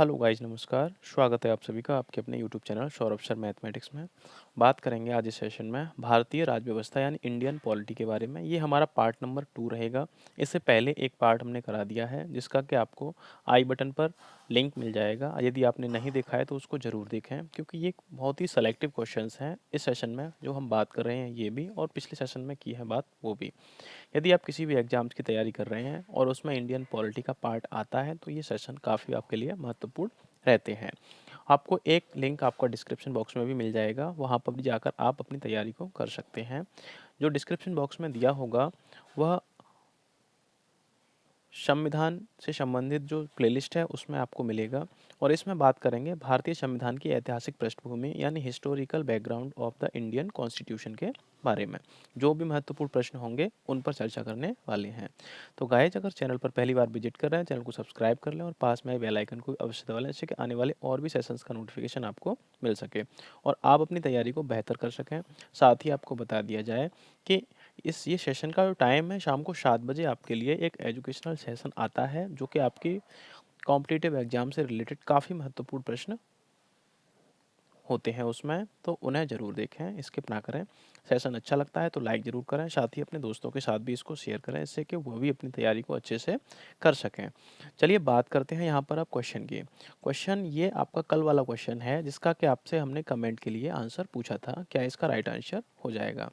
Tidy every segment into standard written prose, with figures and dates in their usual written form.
Hello guys, नमस्कार। स्वागत है आप सभी का आपके अपने YouTube channel Saurabh sir mathematics में। बात करेंगे आज इस सेशन में भारतीय राज्य व्यवस्था यानी इंडियन पॉलिटी के बारे में। ये हमारा पार्ट नंबर 2 रहेगा। इससे पहले एक पार्ट हमने करा दिया है जिसका कि आपको आई बटन पर लिंक मिल जाएगा। यदि आपने नहीं देखा है तो उसको ज़रूर देखें, क्योंकि ये बहुत ही सेलेक्टिव क्वेश्चंस हैं इस सेशन में जो हम बात कर रहे हैं, ये भी और पिछले सेशन में की है बात वो भी। यदि आप किसी भी एग्जाम्स की तैयारी कर रहे हैं और उसमें इंडियन पॉलिटी का पार्ट आता है तो ये सेशन काफ़ी आपके लिए महत्वपूर्ण रहते हैं। आपको एक लिंक आपका डिस्क्रिप्शन बॉक्स में भी मिल जाएगा, वहाँ पर भी जाकर आप अपनी तैयारी को कर सकते हैं। जो डिस्क्रिप्शन बॉक्स में दिया होगा वह संविधान से संबंधित जो प्लेलिस्ट है उसमें आपको मिलेगा, और इसमें बात करेंगे भारतीय संविधान की ऐतिहासिक पृष्ठभूमि यानी historical background of the Indian constitution के बारे में। जो भी महत्वपूर्ण प्रश्न होंगे उन पर चर्चा करने वाले हैं। तो गाइज, अगर चैनल पर पहली बार विजिट कर रहे हैं, चैनल को सब्सक्राइब कर लें और पास में बेल आइकन को अवश्य दबा लें, जिससे कि आने वाले और भी सेशंस का नोटिफिकेशन आपको मिल सके और आप अपनी तैयारी को बेहतर कर सकें। साथ ही आपको बता दिया जाए कि ये सेशन का जो टाइम है शाम को 7 बजे आपके लिए एक एजुकेशनल सेशन आता है, जो कि आपकी कॉम्पिटिटिव एग्जाम से रिलेटेड काफ़ी महत्वपूर्ण प्रश्न होते हैं उसमें, तो उन्हें ज़रूर देखें, स्किप ना करें। सेशन अच्छा लगता है तो लाइक ज़रूर करें, साथ ही अपने दोस्तों के साथ भी इसको शेयर करें, इससे कि वो भी अपनी तैयारी को अच्छे से कर सकें। चलिए बात करते हैं यहाँ पर आप क्वेश्चन की। क्वेश्चन ये आपका कल वाला क्वेश्चन है जिसका कि आपसे हमने कमेंट के लिए आंसर पूछा था, क्या इसका राइट आंसर हो जाएगा।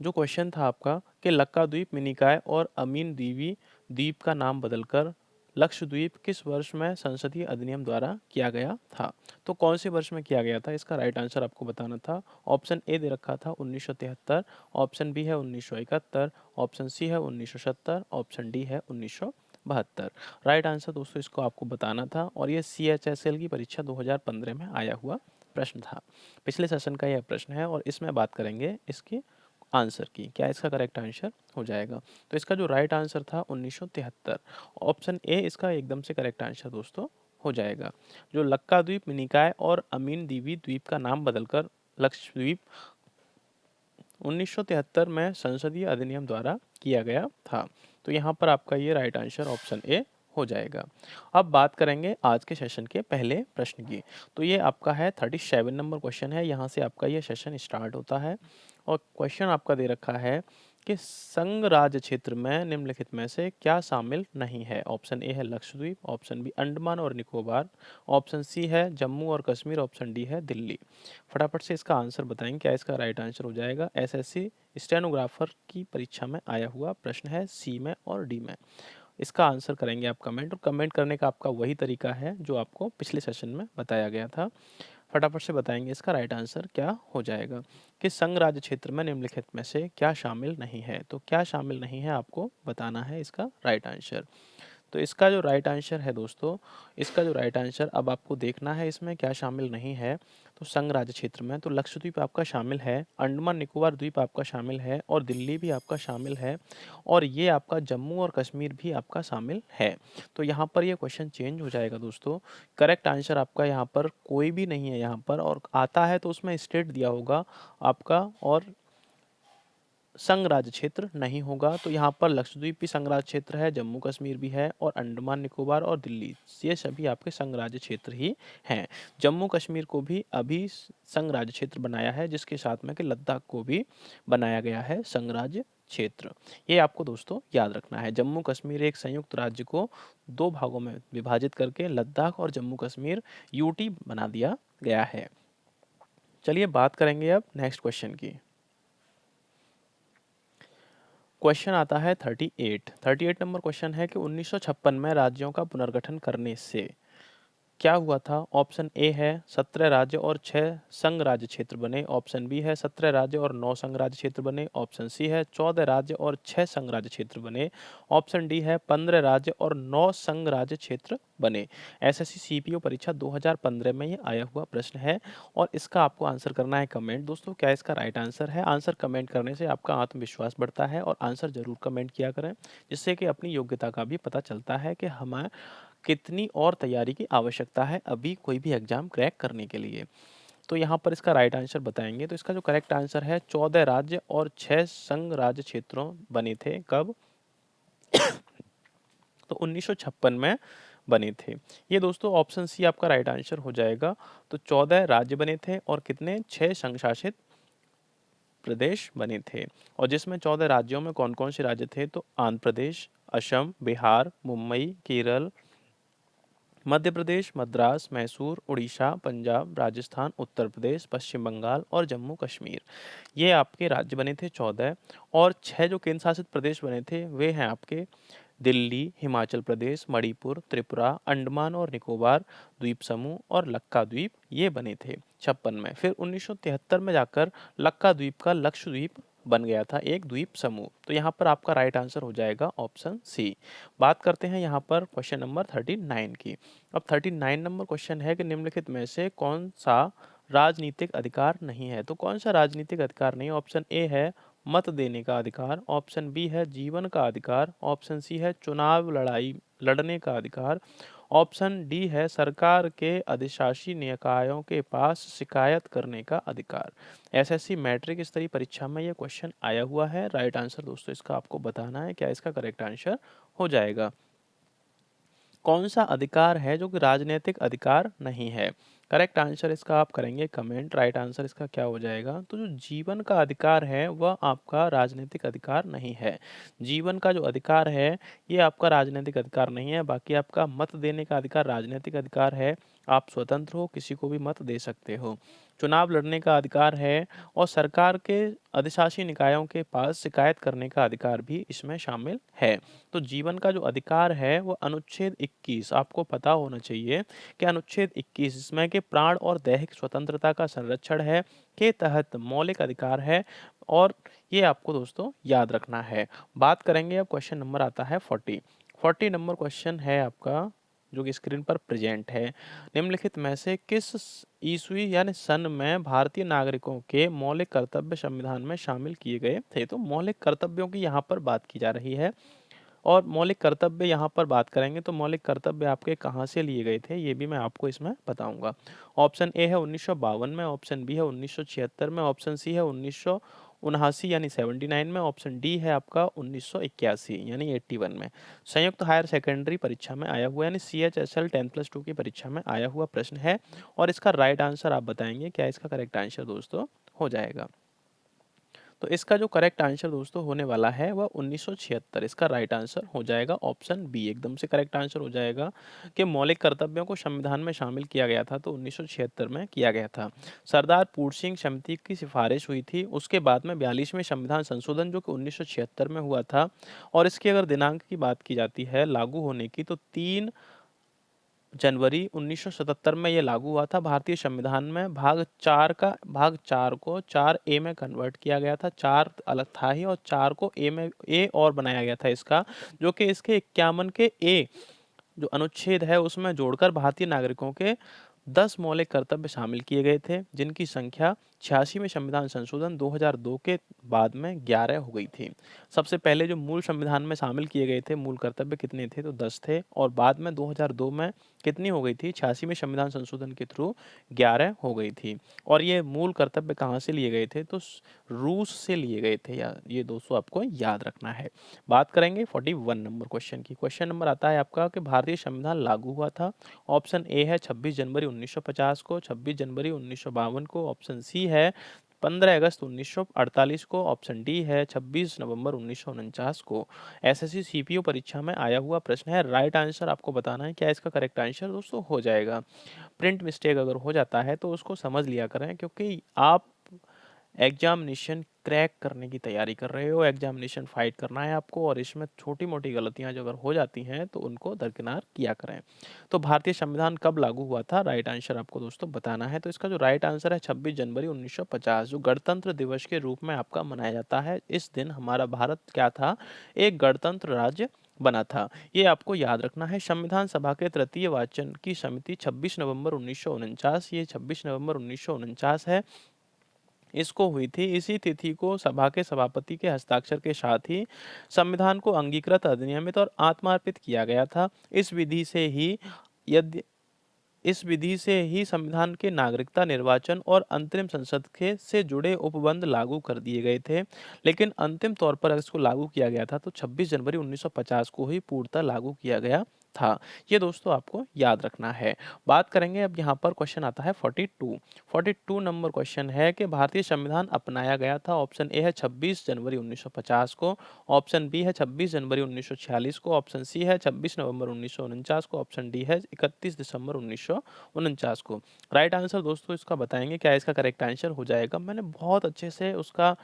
जो क्वेश्चन था आपका कि लक्काद्वीप, मिनिकॉय और अमीन दीवी द्वीप का नाम बदलकर लक्षद्वीप किस वर्ष में संसदीय अधिनियम द्वारा किया गया था। तो कौन से वर्ष में किया गया था, इसका राइट आंसर आपको बताना था। ऑप्शन ए दे रखा था 1973, ऑप्शन बी है 1971, ऑप्शन सी है 1970, ऑप्शन डी है 1972। राइट आंसर दोस्तों इसको आपको बताना था, और ये CHSL की परीक्षा 2015 में आया हुआ प्रश्न था। पिछले सेशन का यह प्रश्न है और इसमें बात करेंगे इसकी आंसर की, क्या इसका करेक्ट आंसर हो जाएगा। तो इसका जो राइट आंसर था 1973, ऑप्शन ए इसका एकदम से करेक्ट आंसर दोस्तों हो जाएगा। जो लक्काद्वीप, मिनिकॉय और अमीन दीवी द्वीप का नाम बदलकर लक्षद्वीप 1973 में संसदीय अधिनियम द्वारा किया गया था। तो यहाँ पर आपका ये राइट आंसर ऑप्शन ए हो जाएगा। अब बात करेंगे आज के सेशन के पहले प्रश्न की। तो ये आपका है 37 नंबर क्वेश्चन है, यहाँ से आपका ये सेशन स्टार्ट होता है। और क्वेश्चन आपका दे रखा है कि संघ राज्य क्षेत्र में निम्नलिखित में से क्या शामिल नहीं है। ऑप्शन ए है लक्षद्वीप, ऑप्शन बी अंडमान और निकोबार, ऑप्शन सी है जम्मू और कश्मीर, ऑप्शन डी है दिल्ली। फटाफट से इसका आंसर बताएंगे, क्या इसका राइट आंसर हो जाएगा। SSC स्टेनोग्राफर की परीक्षा में आया हुआ प्रश्न है, सी में और डी में। इसका आंसर करेंगे आप कमेंट, और कमेंट करने का आपका वही तरीका है जो आपको पिछले सेशन में बताया गया था। फटाफट से बताएंगे इसका राइट आंसर क्या हो जाएगा कि संघ राज्य क्षेत्र में निम्नलिखित में से क्या शामिल नहीं है। तो क्या शामिल नहीं है आपको बताना है इसका राइट आंसर। तो इसका जो राइट आंसर है दोस्तों, इसका जो राइट आंसर अब आपको देखना है इसमें क्या शामिल नहीं है। तो संघ राज्य क्षेत्र में तो लक्षद्वीप आपका शामिल है, अंडमान निकोबार द्वीप आपका शामिल है, और दिल्ली भी आपका शामिल है, और ये आपका जम्मू और कश्मीर भी आपका शामिल है। तो यहाँ पर ये क्वेश्चन चेंज हो जाएगा दोस्तों। करेक्ट आंसर आपका यहाँ पर कोई भी नहीं है यहाँ पर, और आता है तो उसमें स्टेट दिया होगा आपका, और संघ राज्य क्षेत्र नहीं होगा। तो यहाँ पर लक्षद्वीप भी संघ राज्य क्षेत्र है, जम्मू कश्मीर भी है, और अंडमान निकोबार और दिल्ली ये सभी आपके संघ राज्य क्षेत्र ही हैं। जम्मू कश्मीर को भी अभी संघ राज्य क्षेत्र बनाया है, जिसके साथ में कि लद्दाख को भी बनाया गया है संघ राज्य क्षेत्र। ये आपको दोस्तों याद रखना है। जम्मू कश्मीर एक संयुक्त राज्य को दो भागों में विभाजित करके लद्दाख और जम्मू कश्मीर यूटी बना दिया गया है। चलिए बात करेंगे अब नेक्स्ट क्वेश्चन की। क्वेश्चन आता है 38 नंबर क्वेश्चन है कि 1956 में राज्यों का पुनर्गठन करने से क्या हुआ था। ऑप्शन ए है 17 राज्य और 6 संघ राज्य क्षेत्र बने, ऑप्शन बी है 17 राज्य और 9 संघ राज्य क्षेत्र बने, ऑप्शन सी है 14 राज्य और 6 संघ राज्य क्षेत्र बने, ऑप्शन डी है 15 राज्य और 9 संघ राज्य क्षेत्र बने। SSC CPO परीक्षा 2015 में ये आया हुआ प्रश्न है, और इसका आपको आंसर करना है कमेंट। दोस्तों क्या इसका राइट आंसर है। आंसर कमेंट करने से आपका आत्मविश्वास बढ़ता है, और आंसर जरूर कमेंट किया करें, जिससे कि अपनी योग्यता का भी पता चलता है कि हमें कितनी और तैयारी की आवश्यकता है अभी कोई भी एग्जाम क्रैक करने के लिए। तो यहाँ पर इसका राइट आंसर बताएंगे। तो इसका जो करेक्ट आंसर है 14 राज्य और 6 संघ राज्य क्षेत्रों बने थे। कब? तो 1956 में बने थे। ये दोस्तों ऑप्शन सी आपका राइट आंसर हो जाएगा। तो 14 राज्य बने थे और कितने 6 संघ शासित प्रदेश बने थे। और जिसमें 14 राज्यों में कौन-कौन से राज्य थे तो आंध्र प्रदेश, असम, बिहार, मुंबई, केरल, मध्य प्रदेश, मद्रास, मैसूर, उड़ीसा, पंजाब, राजस्थान, उत्तर प्रदेश, पश्चिम बंगाल और जम्मू कश्मीर। ये आपके राज्य बने थे 14 और 6 जो केंद्र शासित प्रदेश बने थे वे हैं आपके दिल्ली, हिमाचल प्रदेश, मणिपुर, त्रिपुरा, अंडमान और निकोबार द्वीप समूह और लक्का द्वीप ये बने थे 56 में। फिर 1973 में जाकर लक्का द्वीप का लक्षद्वीप बन गया था एक द्वीप समूह। तो यहाँ पर आपका राइट आंसर हो जाएगा ऑप्शन सी। बात करते हैं यहाँ पर क्वेश्चन नंबर 39 की। अब 39 नंबर क्वेश्चन है कि निम्नलिखित में से कौन सा राजनीतिक अधिकार नहीं है। तो कौन सा राजनीतिक अधिकार नहीं है? ऑप्शन ए है मत देने का अधिकार, ऑप्शन बी है जीवन का अधिकार, ऑप्शन सी है चुनाव लड़ाई लड़ने का अधिकार, ऑप्शन डी है सरकार के अधिशासी निकायों के पास शिकायत करने का अधिकार। एसएससी मैट्रिक स्तरीय परीक्षा में यह क्वेश्चन आया हुआ है। राइट आंसर दोस्तों इसका आपको बताना है, क्या इसका करेक्ट आंसर हो जाएगा। कौन सा अधिकार है जो कि राजनीतिक अधिकार नहीं है? करेक्ट आंसर इसका आप करेंगे कमेंट। राइट आंसर इसका क्या हो जाएगा? तो जो जीवन का अधिकार है वह आपका राजनीतिक अधिकार नहीं है। जीवन का जो अधिकार है ये आपका राजनीतिक अधिकार नहीं है। बाकी आपका मत देने का अधिकार राजनीतिक अधिकार है। आप स्वतंत्र हो, किसी को भी मत दे सकते हो। चुनाव लड़ने का अधिकार है और सरकार के अधिशासी निकायों के पास शिकायत करने का अधिकार भी इसमें शामिल है। तो जीवन का जो अधिकार है वो अनुच्छेद 21 आपको पता होना चाहिए कि अनुच्छेद 21 इसमें के प्राण और दैहिक स्वतंत्रता का संरक्षण है के तहत मौलिक अधिकार है और ये आपको दोस्तों याद रखना है। बात करेंगे अब क्वेश्चन नंबर आता है 40 नंबर क्वेश्चन है आपका जो कि स्क्रीन पर प्रेजेंट है। निम्नलिखित में से किस ईस्वी यानी सन में भारतीय नागरिकों के मौलिक कर्तव्य संविधान में शामिल किए गए थे? तो मौलिक कर्तव्यों की यहाँ पर बात की जा रही है और मौलिक कर्तव्य यहाँ पर बात करेंगे तो मौलिक कर्तव्य आपके कहाँ से लिए गए थे ये भी मैं आपको इसमें बताऊंगा। ऑप्शन ए है 1952 में, ऑप्शन बी है 1976 में, ऑप्शन सी है 1979 यानी 79 में, ऑप्शन डी है आपका 1981 यानी 81 में। संयुक्त हायर सेकेंडरी परीक्षा में आया हुआ यानी CHSL 10+2 की परीक्षा में आया हुआ प्रश्न है और इसका राइट आंसर आप बताएंगे, क्या इसका करेक्ट आंसर दोस्तों हो जाएगा। तो इसका जो करेक्ट आंसर दोस्तों होने वाला है वह 1976 इसका राइट आंसर हो जाएगा। ऑप्शन बी एकदम से करेक्ट आंसर हो जाएगा कि मौलिक कर्तव्यों को संविधान में शामिल किया गया था तो 1976 में किया गया था। सरदार पूर्ण सिंह समिति की सिफारिश हुई थी, उसके बाद में 42वें संविधान संशोधन जो कि 1976 में हुआ था और इसकी अगर दिनांक की बात की जाती है लागू होने की तो 3 जनवरी 1977 में ये लागू हुआ था। भारतीय संविधान में भाग 4 को 4A में कन्वर्ट किया गया था। 4 अलग था ही और 4 को ए और बनाया गया था इसका, जो कि इसके 51 के ए जो अनुच्छेद है उसमें जोड़कर भारतीय नागरिकों के 10 मौलिक कर्तव्य शामिल किए गए थे, जिनकी संख्या 86 में संविधान संशोधन 2002 के बाद में 11 हो गई थी। सबसे पहले जो मूल संविधान में शामिल किए गए थे मूल कर्तव्य कितने थे तो 10 थे और बाद में 2002 में कितनी हो गई थी 86 में संविधान संशोधन के थ्रू 11 हो गई थी। और ये मूल कर्तव्य कहाँ से लिए गए थे तो रूस से लिए गए थे, या ये दोस्तों आपको याद रखना है। बात करेंगे 41 नंबर क्वेश्चन की। क्वेश्चन नंबर आता है आपका कि भारतीय संविधान लागू हुआ था। ऑप्शन ए है 26 जनवरी 1950 को, 26 जनवरी 1952 को, ऑप्शन सी है 15 अगस्त 1948 को, ऑप्शन डी है 26 नवंबर 1949 को। एसएससी सीपीओ परीक्षा में आया हुआ प्रश्न है। राइट आंसर आपको बताना है, क्या इसका करेक्ट आंसर दोस्तों हो जाएगा। प्रिंट मिस्टेक अगर हो जाता है तो उसको समझ लिया करें, क्योंकि आप एग्जामिनेशन क्रैक करने की तैयारी कर रहे हो, एग्जामिनेशन फाइट करना है आपको और इसमें छोटी मोटी गलतियां जो अगर हो जाती हैं तो उनको दरकिनार किया करें। तो भारतीय संविधान कब लागू हुआ था, राइट आंसर आपको दोस्तों बताना है। तो इसका जो राइट आंसर है 26 जनवरी 1950 जो गणतंत्र दिवस के रूप में आपका मनाया जाता है। इस दिन हमारा भारत क्या था, एक गणतंत्र राज्य बना था। ये आपको याद रखना है। संविधान सभा के तृतीय वाचन की समिति 26 नवंबर 1949, ये 26 नवंबर 1949 है, इसको हुई थी। इसी तिथि को सभा के सभापति के हस्ताक्षर के साथ ही संविधान को अंगीकृत, अधिनियमित और आत्मार्पित किया गया था। यदि इस विधि से ही संविधान के नागरिकता, निर्वाचन और अंतरिम संसद के से जुड़े उपबंध लागू कर दिए गए थे। लेकिन अंतिम तौर पर इसको लागू किया गया था तो 26 जनवरी 1950 को ही पूर्णतः लागू किया गया था। ये दोस्तों आपको याद रखना है। बात करेंगे अब यहाँ पर क्वेश्चन आता है 42। 42 नंबर क्वेश्चन है कि भारतीय संविधान अपनाया गया था। ऑप्शन ए है 26 जनवरी 1950 को, ऑप्शन बी है 26 जनवरी 1946 को, ऑप्शन सी है 26 नवंबर 1949 को, ऑप्शन डी है 31 दिसंबर 1949 को। राइट आंसर दोस्तों इसका बताएंगे क्या इसका करेक्ट आंसर हो जाएगा। मैंने बहुत अच्छे से उसका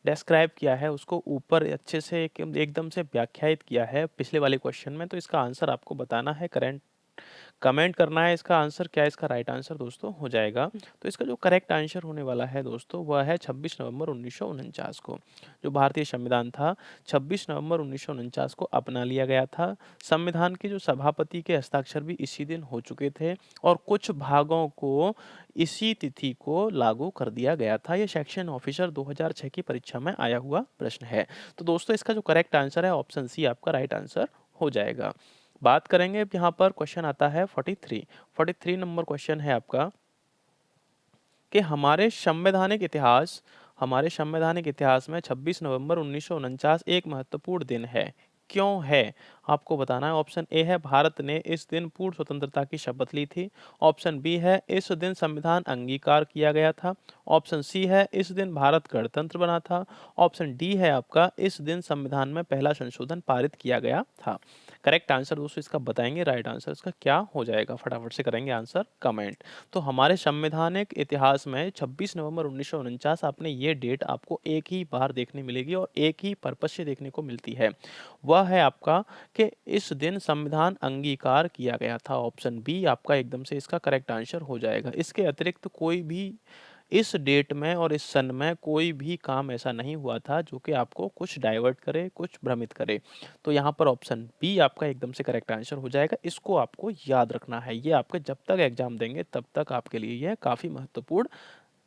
डिस्क्राइब किया है, उसको ऊपर अच्छे से एकदम से व्याख्यायित किया है पिछले वाले क्वेश्चन में। तो इसका आंसर आपको बताना है, करेंट कमेंट करना है इसका आंसर क्या इसका राइट आंसर दोस्तों हो जाएगा। तो इसका जो करेक्ट आंसर होने वाला है दोस्तों वह है 26 नवंबर 1949 को। जो भारतीय संविधान था 26 नवंबर 1949 को अपना लिया गया था। संविधान के जो सभापति के हस्ताक्षर भी इसी दिन हो चुके थे और कुछ भागों को इसी तिथि को लागू कर दिया गया था। यह सेक्शन ऑफिसर 2006 की परीक्षा में आया हुआ प्रश्न है। तो दोस्तों इसका जो करेक्ट आंसर है ऑप्शन सी आपका राइट आंसर हो जाएगा। बात करेंगे अब यहाँ पर क्वेश्चन आता है 43। 43 नंबर क्वेश्चन है आपका कि हमारे संवैधानिक इतिहास में 26 नवंबर 1949 एक महत्वपूर्ण दिन है। क्यों है? आपको बताना है। ऑप्शन ए है भारत ने इस दिन पूर्ण स्वतंत्रता की शपथ ली थी। ऑप्शन बी है इस दिन संविधान अंगीकार किया गया था। ऑप्शन सी है इस दिन भारत गणतंत्र बना था। ऑप्शन डी है आपका इस दिन संविधान में पहला संशोधन पारित किया गया था। करेक्ट आंसर दोस्तों इसका बताएंगे, राइट आंसर इसका क्या हो जाएगा, फटाफट से करेंगे आंसर कमेंट। तो हमारे संवैधानिक इतिहास में 26 नवंबर 1949 आपने ये डेट आपको एक ही बार देखने मिलेगी और एक ही पर्पस से देखने को मिलती है। वह है आपका कि इस दिन संविधान अंगीकार किया गया था। ऑप्शन बी आपका एकदम से इसका करेक्ट आंसर हो जाएगा। इसके अतिरिक्त कोई भी इस डेट में और इस सन में कोई भी काम ऐसा नहीं हुआ था जो कि आपको कुछ डाइवर्ट करे, कुछ भ्रमित करे। तो यहाँ पर ऑप्शन बी आपका एकदम से करेक्ट आंसर हो जाएगा। इसको आपको याद रखना है। ये आपके जब तक एग्जाम देंगे तब तक आपके लिए यह काफ़ी महत्वपूर्ण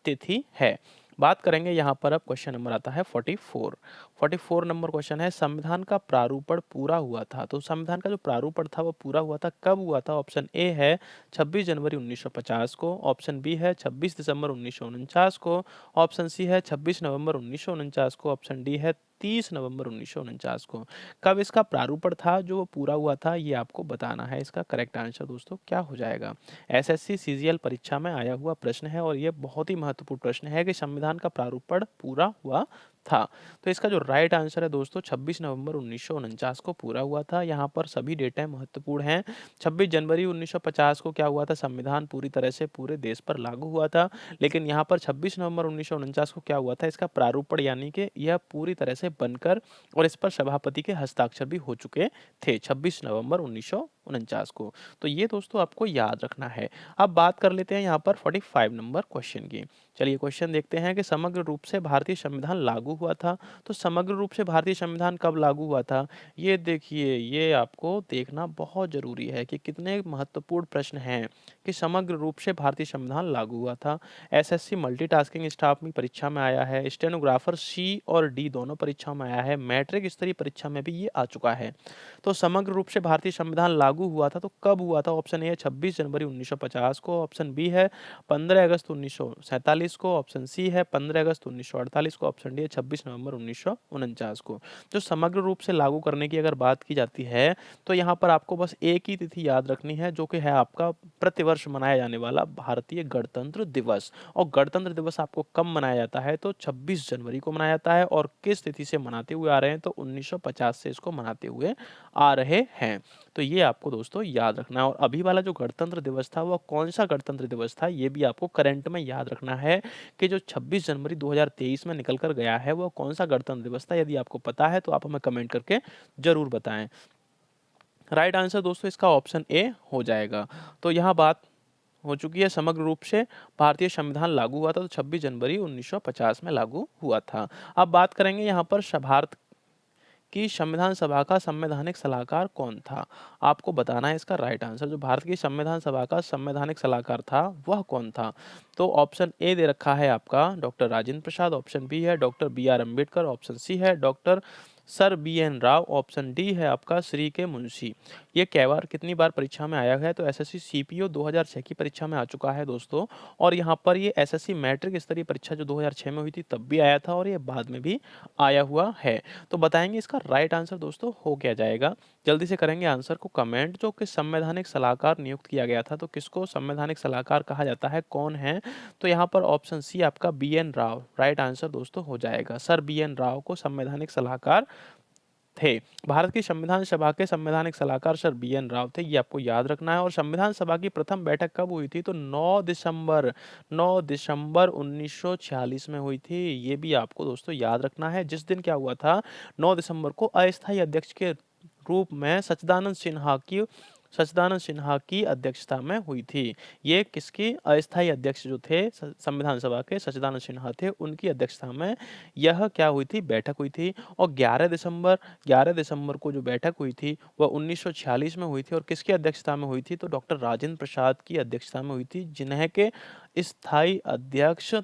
तिथि है। बात करेंगे यहाँ पर अब क्वेश्चन नंबर आता है 44। 44 नंबर क्वेश्चन है संविधान का प्रारूपण पूरा हुआ था। तो संविधान का जो प्रारूपण था वो पूरा हुआ था, कब हुआ था? ऑप्शन ए है 26 जनवरी 1950 को, ऑप्शन बी है 26 दिसंबर 1949 को, ऑप्शन सी है 26 नवंबर 1949 को, ऑप्शन डी है 30 नवंबर 1949 को। कब इसका प्रारूपण था जो वो पूरा हुआ था ये आपको बताना है। इसका करेक्ट आंसर दोस्तों क्या हो जाएगा? एसएससी सीजीएल परीक्षा में आया हुआ प्रश्न है और ये बहुत ही महत्वपूर्ण प्रश्न है कि संविधान का प्रारूपण पूरा हुआ था। तो इसका जो राइट आंसर है दोस्तों 26 नवंबर 1949 को पूरा हुआ था। यहाँ पर सभी डेटा महत्वपूर्ण हैं। 26 जनवरी 1950 को क्या हुआ था? संविधान पूरी तरह से पूरे देश पर लागू हुआ था। लेकिन यहाँ पर 26 नवंबर 1949 को क्या हुआ था? इसका प्रारूपण यानी कि यह पूरी तरह से बनकर और इस पर सभापति के हस्ताक्षर भी हो चुके थे 26 नवंबर 1949 को। तो ये दोस्तों आपको याद रखना है। अब बात कर लेते हैं यहाँ पर 45 नंबर क्वेश्चन की। चलिए क्वेश्चन देखते हैं कि समग्र रूप से भारतीय संविधान लागू हुआ था। तो समग्र रूप से भारतीय संविधान कब लागू हुआ था? ये देखिए, ये आपको देखना बहुत जरूरी है कि कितने महत्वपूर्ण प्रश्न हैं कि समग्र रूप से भारतीय संविधान लागू हुआ था। एसएससी मल्टीटास्किंग स्टाफ में परीक्षा में आया है, स्टेनोग्राफर सी और डी दोनों परीक्षा में आया है, मैट्रिक स्तरीय परीक्षा में भी ये आ चुका है। तो समग्र रूप से भारतीय संविधान लागू हुआ था तो कब हुआ था? ऑप्शन ए है 26 जनवरी 1950 को, ऑप्शन बी है 15 अगस्त 1947 को, ऑप्शन सी है 15 अगस्त 1948 को, ऑप्शन डी है 26 नवंबर 1949 को। जो समग्र रूप से लागू करने की अगर बात की जाती है तो यहाँ पर आपको बस एक ही तिथि याद रखनी है जो कि है आपका प्रतिवर्ष मनाया जाने वाला भारतीय गणतंत्र दिवस। और गणतंत्र दिवस आपको कब मनाया जाता है? तो 26 जनवरी को मनाया जाता है। और किस तिथि से मनाते हुए आ रहे हैं? तो 1950 से इसको मनाते हुए आ रहे हैं। तो ये आपको दोस्तों याद रखना है। और अभी वाला जो गणतंत्र दिवस था वह कौन सा गणतंत्र दिवस था ये भी आपको करंट में याद रखना है कि जो 26 जनवरी 2023 में निकल कर गया है वह कौन सा गणतंत्र दिवस था। यदि आपको पता है तो आप हमें कमेंट करके जरूर बताएं। राइट आंसर दोस्तों इसका ऑप्शन ए हो जाएगा। तो यहाँ बात हो चुकी है, समग्र रूप से भारतीय संविधान लागू हुआ था तो 26 जनवरी 1950 में लागू हुआ था। अब बात करेंगे यहाँ पर भारत कि संविधान सभा का संवैधानिक सलाहकार कौन था? आपको बताना है इसका राइट आंसर। जो भारत की संविधान सभा का संवैधानिक सलाहकार था वह कौन था? तो ऑप्शन ए दे रखा है आपका doctor Rajendra Prasad, option B है doctor B are Ambedkar, option C है doctor sir B N Rao. Option D है आपका श्री के मुंशी। ये कै बार कितनी बार परीक्षा में आया है, तो एसएससी सीपीओ 2006 की परीक्षा में आ चुका है दोस्तों। और यहाँ पर ये एसएससी मैट्रिक स्तरीय परीक्षा जो 2006 में हुई थी तब भी आया था, और ये बाद में भी आया हुआ है। तो बताएंगे इसका राइट आंसर दोस्तों हो क्या जाएगा। जल्दी से करेंगे आंसर को कमेंट। जो कि संवैधानिक सलाहकार नियुक्त किया गया था, तो किसको संवैधानिक सलाहकार कहा जाता है, कौन है, तो यहाँ पर ऑप्शन सी आपका B N Rao right answer दोस्तों हो जाएगा। सर बी एन राव को संवैधानिक सलाहकार थे। भारत की संविधान सभा के संवैधानिक सलाहकार सर बी एन राव थे, ये आपको याद रखना है। और संविधान सभा की प्रथम बैठक कब हुई थी, तो 9 दिसंबर 1946 में हुई थी। ये भी आपको दोस्तों याद रखना है। जिस दिन क्या हुआ था, 9 दिसंबर को अस्थायी अध्यक्ष के रूप में सच्चिदानंद सिन्हा की अध्यक्षता में हुई थी। ये किसकी अस्थायी अध्यक्ष जो थे संविधान सभा के, सच्चिदानंद सिन्हा थे, उनकी अध्यक्षता में यह क्या हुई थी, बैठक हुई थी। और 11 दिसंबर को जो बैठक हुई थी वह 1946 में हुई थी। और किसकी अध्यक्षता में हुई थी, तो डॉक्टर राजेंद्र प्रसाद की अध्यक्षता में हुई थी, जिन्हें के स्थायी अध्यक्ष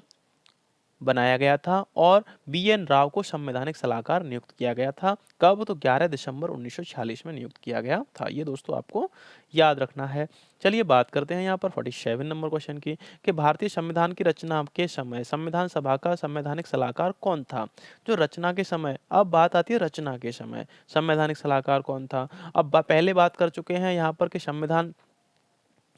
बनाया गया था। और बी एन राव को संवैधानिक सलाहकार नियुक्त किया गया था। कब, तो 11 दिसंबर 1946 में नियुक्त किया गया था। ये दोस्तों आपको याद रखना है। चलिए बात करते हैं यहाँ पर 47 नंबर क्वेश्चन की, कि भारतीय संविधान की रचना के समय संविधान सभा का संवैधानिक सलाहकार कौन था। जो रचना के समय, अब बात आती है रचना के समय संवैधानिक सलाहकार कौन था। अब पहले बात कर चुके हैं यहाँ पर कि संविधान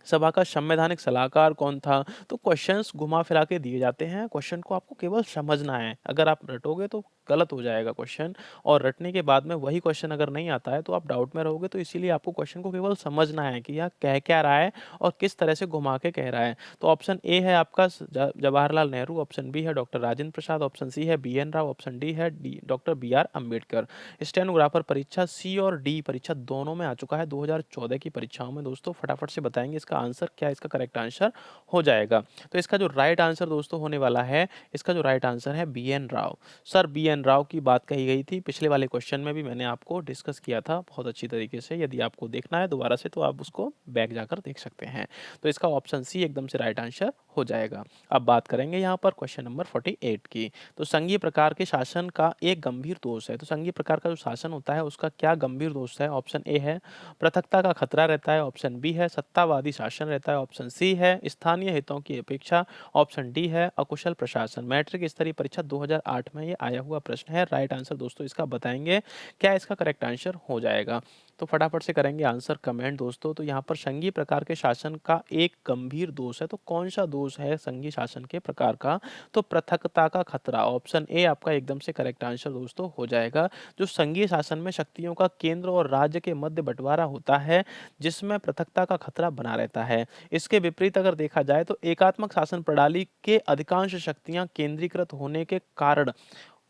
सभा का संवैधानिक सलाहकार कौन था। तो क्वेश्चंस घुमा फिरा के दिए जाते हैं, क्वेश्चन को आपको केवल समझना है। अगर आप रटोगे तो गलत हो जाएगा क्वेश्चन, और रटने के बाद में वही क्वेश्चन अगर नहीं आता है तो आप डाउट में रहोगे। तो इसीलिए आपको क्वेश्चन को केवल समझना है कि यह कह क्या रहा है और किस तरह से घुमा के कह रहा है। तो ऑप्शन ए है आपका जवाहरलाल नेहरू, ऑप्शन बी है doctor Rajendra Prasad, option C है B N Rao, option D है doctor B are Ambedkar. Stenographer परीक्षा सी और डी परीक्षा दोनों में आ चुका है 2014 की परीक्षाओं में दोस्तों। फटाफट से बताएंगे इसका आंसर क्या, इसका करेक्ट आंसर हो जाएगा। तो इसका जो राइट आंसर दोस्तों होने वाला है, इसका जो राइट आंसर है B N Rao. Sir B N Rao की बात कही गई थी, पिछले वाले क्वेश्चन में भी मैंने आपको डिस्कस किया था बहुत अच्छी तरीके से। यदि आपको देखना है दोबारा से तो आप उसको बैक जाकर देख सकते हैं। तो इसका ऑप्शन सी एकदम से राइट आंसर हो जाएगा। अब बात करेंगे यहाँ पर क्वेश्चन नंबर 48 की। तो संघीय प्रकार के शासन का एक गंभीर दोष है। तो संघीय प्रकार का जो शासन होता है उसका क्या गंभीर दोष है। ऑप्शन ए है पृथकता का खतरा रहता है, ऑप्शन बी है सत्तावादी शासन रहता है, ऑप्शन सी है स्थानीय हितों की अपेक्षा, ऑप्शन डी है अकुशल प्रशासन। मैट्रिक स्तरीय परीक्षा 2008 में ये आया हुआ प्रश्न है। राइट आंसर दोस्तों इसका बताएंगे क्या इसका करेक्ट आंसर हो जाएगा। तो फटाफट से करेंगे आंसर कमेंट दोस्तों। तो यहाँ पर संघीय प्रकार के शासन का एक गंभीर दोष है, तो कौन सा दोष है संघीय शासन के प्रकार का, तो पृथकता का खतरा। ऑप्शन ए आपका एकदम से करेक्ट आंसर दोस्तों हो जाएगा। जो संघीय शासन में शक्तियों का केंद्र और राज्य के मध्य बंटवारा होता है, जिसमें पृथकता का खतरा बना रहता है। इसके विपरीत अगर देखा जाए तो एकात्मक शासन प्रणाली के अधिकांश शक्तियां केंद्रीकृत होने के कारण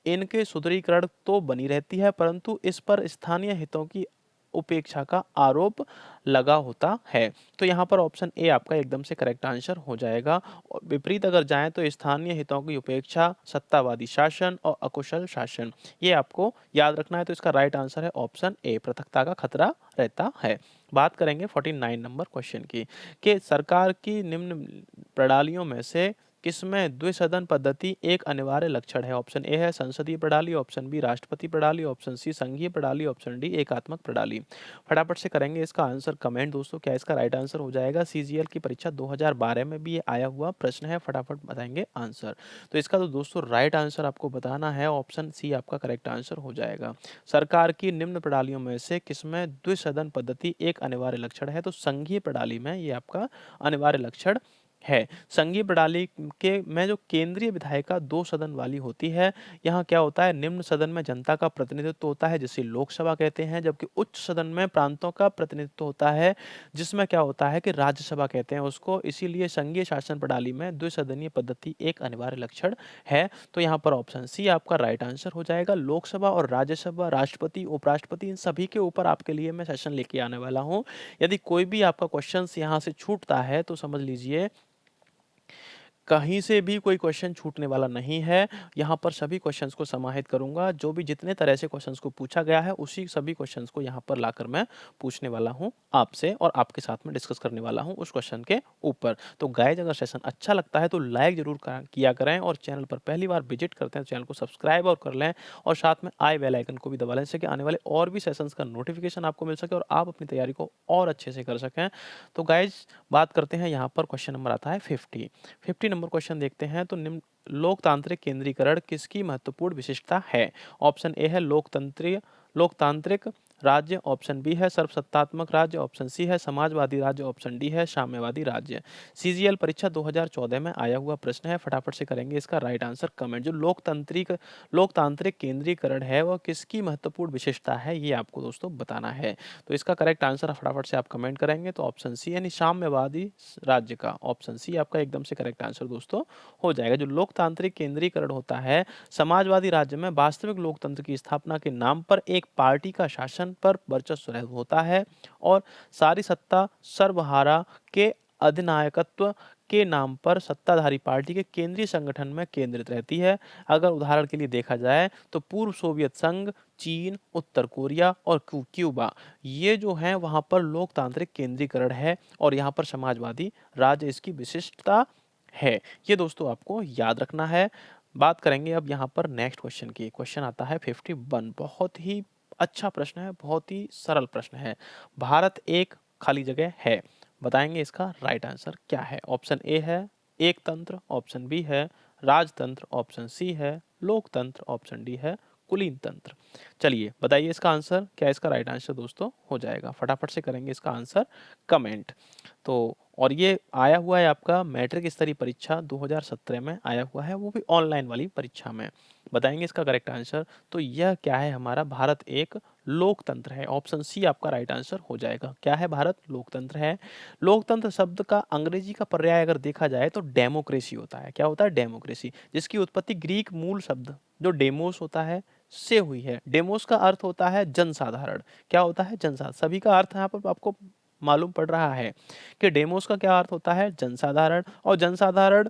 इनके सुदृढ़ीकरण तो बनी रहती है, परंतु इस पर स्थानीय हितों की उपेक्षा का आरोप लगा होता है। तो यहाँ पर ऑप्शन ए आपका एकदम से करेक्ट आंसर हो जाएगा। और विपरीत अगर जाएं तो स्थानीय हितों की उपेक्षा, सत्तावादी शासन और अकुशल शासन, ये आपको याद रखना है। तो इसका राइट आंसर है ऑप्शन ए, पृथकता का खतरा रहता है। बात करेंगे 49 नंबर क्वेश्चन की, कि सरकार की निम्न प्रणालियों में से किसमें द्विसदन पद्धति एक अनिवार्य लक्षण है। ऑप्शन ए है संसदीय प्रणाली, ऑप्शन बी राष्ट्रपति प्रणाली, ऑप्शन सी संघीय प्रणाली, ऑप्शन डी एकात्मक प्रणाली। फटाफट से करेंगे इसका आंसर कमेंट दोस्तों, क्या इसका राइट आंसर हो जाएगा। सीजीएल की परीक्षा 2012 में भी ये आया हुआ प्रश्न है। फटाफट बताएंगे आंसर। तो इसका तो दोस्तों राइट आंसर आपको बताना है, ऑप्शन सी आपका करेक्ट आंसर हो जाएगा। सरकार की निम्न प्रणालियों में से किसमें द्विसदन पद्धति एक अनिवार्य लक्षण है, तो संघीय प्रणाली में ये आपका अनिवार्य लक्षण है। संघीय प्रणाली के में जो केंद्रीय विधायिका 2 सदन वाली होती है, यहाँ क्या होता है, निम्न सदन में जनता का प्रतिनिधित्व होता है जिसे लोकसभा कहते हैं, जबकि उच्च सदन में प्रांतों का प्रतिनिधित्व होता है जिसमें क्या होता है कि राज्यसभा कहते हैं उसको। इसीलिए संघीय शासन प्रणाली में द्विसदनीय पद्धति एक अनिवार्य लक्षण है। तो यहाँ पर ऑप्शन सी आपका राइट आंसर हो जाएगा। लोकसभा और राज्यसभा, राष्ट्रपति, उपराष्ट्रपति, इन सभी के ऊपर आपके लिए मैं सेशन लेके आने वाला हूँ। यदि कोई भी आपका क्वेश्चन यहाँ से छूटता है तो समझ लीजिए कहीं से भी कोई क्वेश्चन छूटने वाला नहीं है। यहाँ पर सभी क्वेश्चंस को समाहित करूँगा, जो भी जितने तरह से क्वेश्चंस को पूछा गया है, उसी सभी क्वेश्चंस को यहाँ पर लाकर मैं पूछने वाला हूँ आपसे और आपके साथ में डिस्कस करने वाला हूँ उस क्वेश्चन के ऊपर। तो गाइस अगर सेशन अच्छा लगता है तो लाइक ज़रूर किया करें और चैनल पर पहली बार विजिट करते हैं तो चैनल को सब्सक्राइब और कर लें और साथ में आई बेल आइकन को भी दबा लें, जिससे कि आने वाले और भी सेशंस का नोटिफिकेशन आपको मिल सके और आप अपनी तैयारी को और अच्छे से कर सकें। तो गाइस बात करते हैं, यहाँ पर क्वेश्चन नंबर आता है 50 नंबर क्वेश्चन देखते हैं। तो निम्न लोकतांत्रिक केंद्रीकरण किसकी महत्वपूर्ण विशेषता है? ऑप्शन ए है लोकतांत्रिक राज्य, ऑप्शन बी है सर्वसत्तात्मक राज्य, ऑप्शन सी है समाजवादी राज्य, ऑप्शन डी है साम्यवादी राज्य। सीजीएल परीक्षा 2014 में आया हुआ प्रश्न है, फटाफट से करेंगे इसका राइट आंसर कमेंट। जो लोकतांत्रिक केंद्रीकरण है वह किसकी महत्वपूर्ण विशेषता है, ये आपको दोस्तों बताना है। तो इसका करेक्ट आंसर फटाफट से आप कमेंट करेंगे तो ऑप्शन सी यानी साम्यवादी राज्य का ऑप्शन सी आपका एकदम से करेक्ट आंसर दोस्तों हो जाएगा। जो लोकतांत्रिक केंद्रीकरण होता है, समाजवादी राज्य में वास्तविक लोकतंत्र की स्थापना के नाम पर एक पार्टी का शासन पर वर्चस्व होता है और सारी सत्ता सर्वहारा के अधिनायकत्व के नाम पर सत्ताधारी पार्टी के केंद्रीय संगठन में केंद्रित रहती है। अगर उदाहरण के लिए देखा जाए तो पूर्व सोवियत संघ, चीन, उत्तर कोरिया और क्यूबा, ये जो है वहां पर लोकतांत्रिक केंद्रीकरण है और यहाँ पर समाजवादी राज्य इसकी विशिष्टता है। ये दोस्तों आपको याद रखना है। बात करेंगे अब यहाँ पर नेक्स्ट क्वेश्चन की। क्वेश्चन आता है 51, बहुत ही अच्छा प्रश्न है, बहुत ही सरल प्रश्न है। भारत एक खाली जगह है, बताएंगे इसका राइट आंसर क्या है? ऑप्शन ए है एक तंत्र, ऑप्शन बी है राजतंत्र, ऑप्शन सी है लोकतंत्र, ऑप्शन डी है कुलीन तंत्र। चलिए बताइए इसका आंसर, क्या इसका राइट आंसर दोस्तों हो जाएगा? फटाफट से करेंगे इसका आंसर कमेंट। तो और ये आया हुआ है आपका मैट्रिक स्तरीय परीक्षा 2017 में आया हुआ है, वो भी ऑनलाइन वाली परीक्षा में। बताएंगे इसका करेक्ट आंसर। तो यह क्या है हमारा? भारत एक लोकतंत्र है, ऑप्शन सी आपका राइट आंसर हो जाएगा। क्या है? भारत लोकतंत्र है। लोकतंत्र शब्द का अंग्रेजी का पर्याय अगर देखा जाए तो डेमोक्रेसी होता है। क्या होता है? डेमोक्रेसी, जिसकी उत्पत्ति ग्रीक मूल शब्द जो डेमोस होता है से हुई है। डेमोस का अर्थ होता है जनसाधारण। क्या होता है? जनसाधारण। सभी का अर्थ यहाँ पर आपको मालूम पड़ रहा है कि डेमोस का क्या अर्थ होता है? जनसाधारण। और जनसाधारण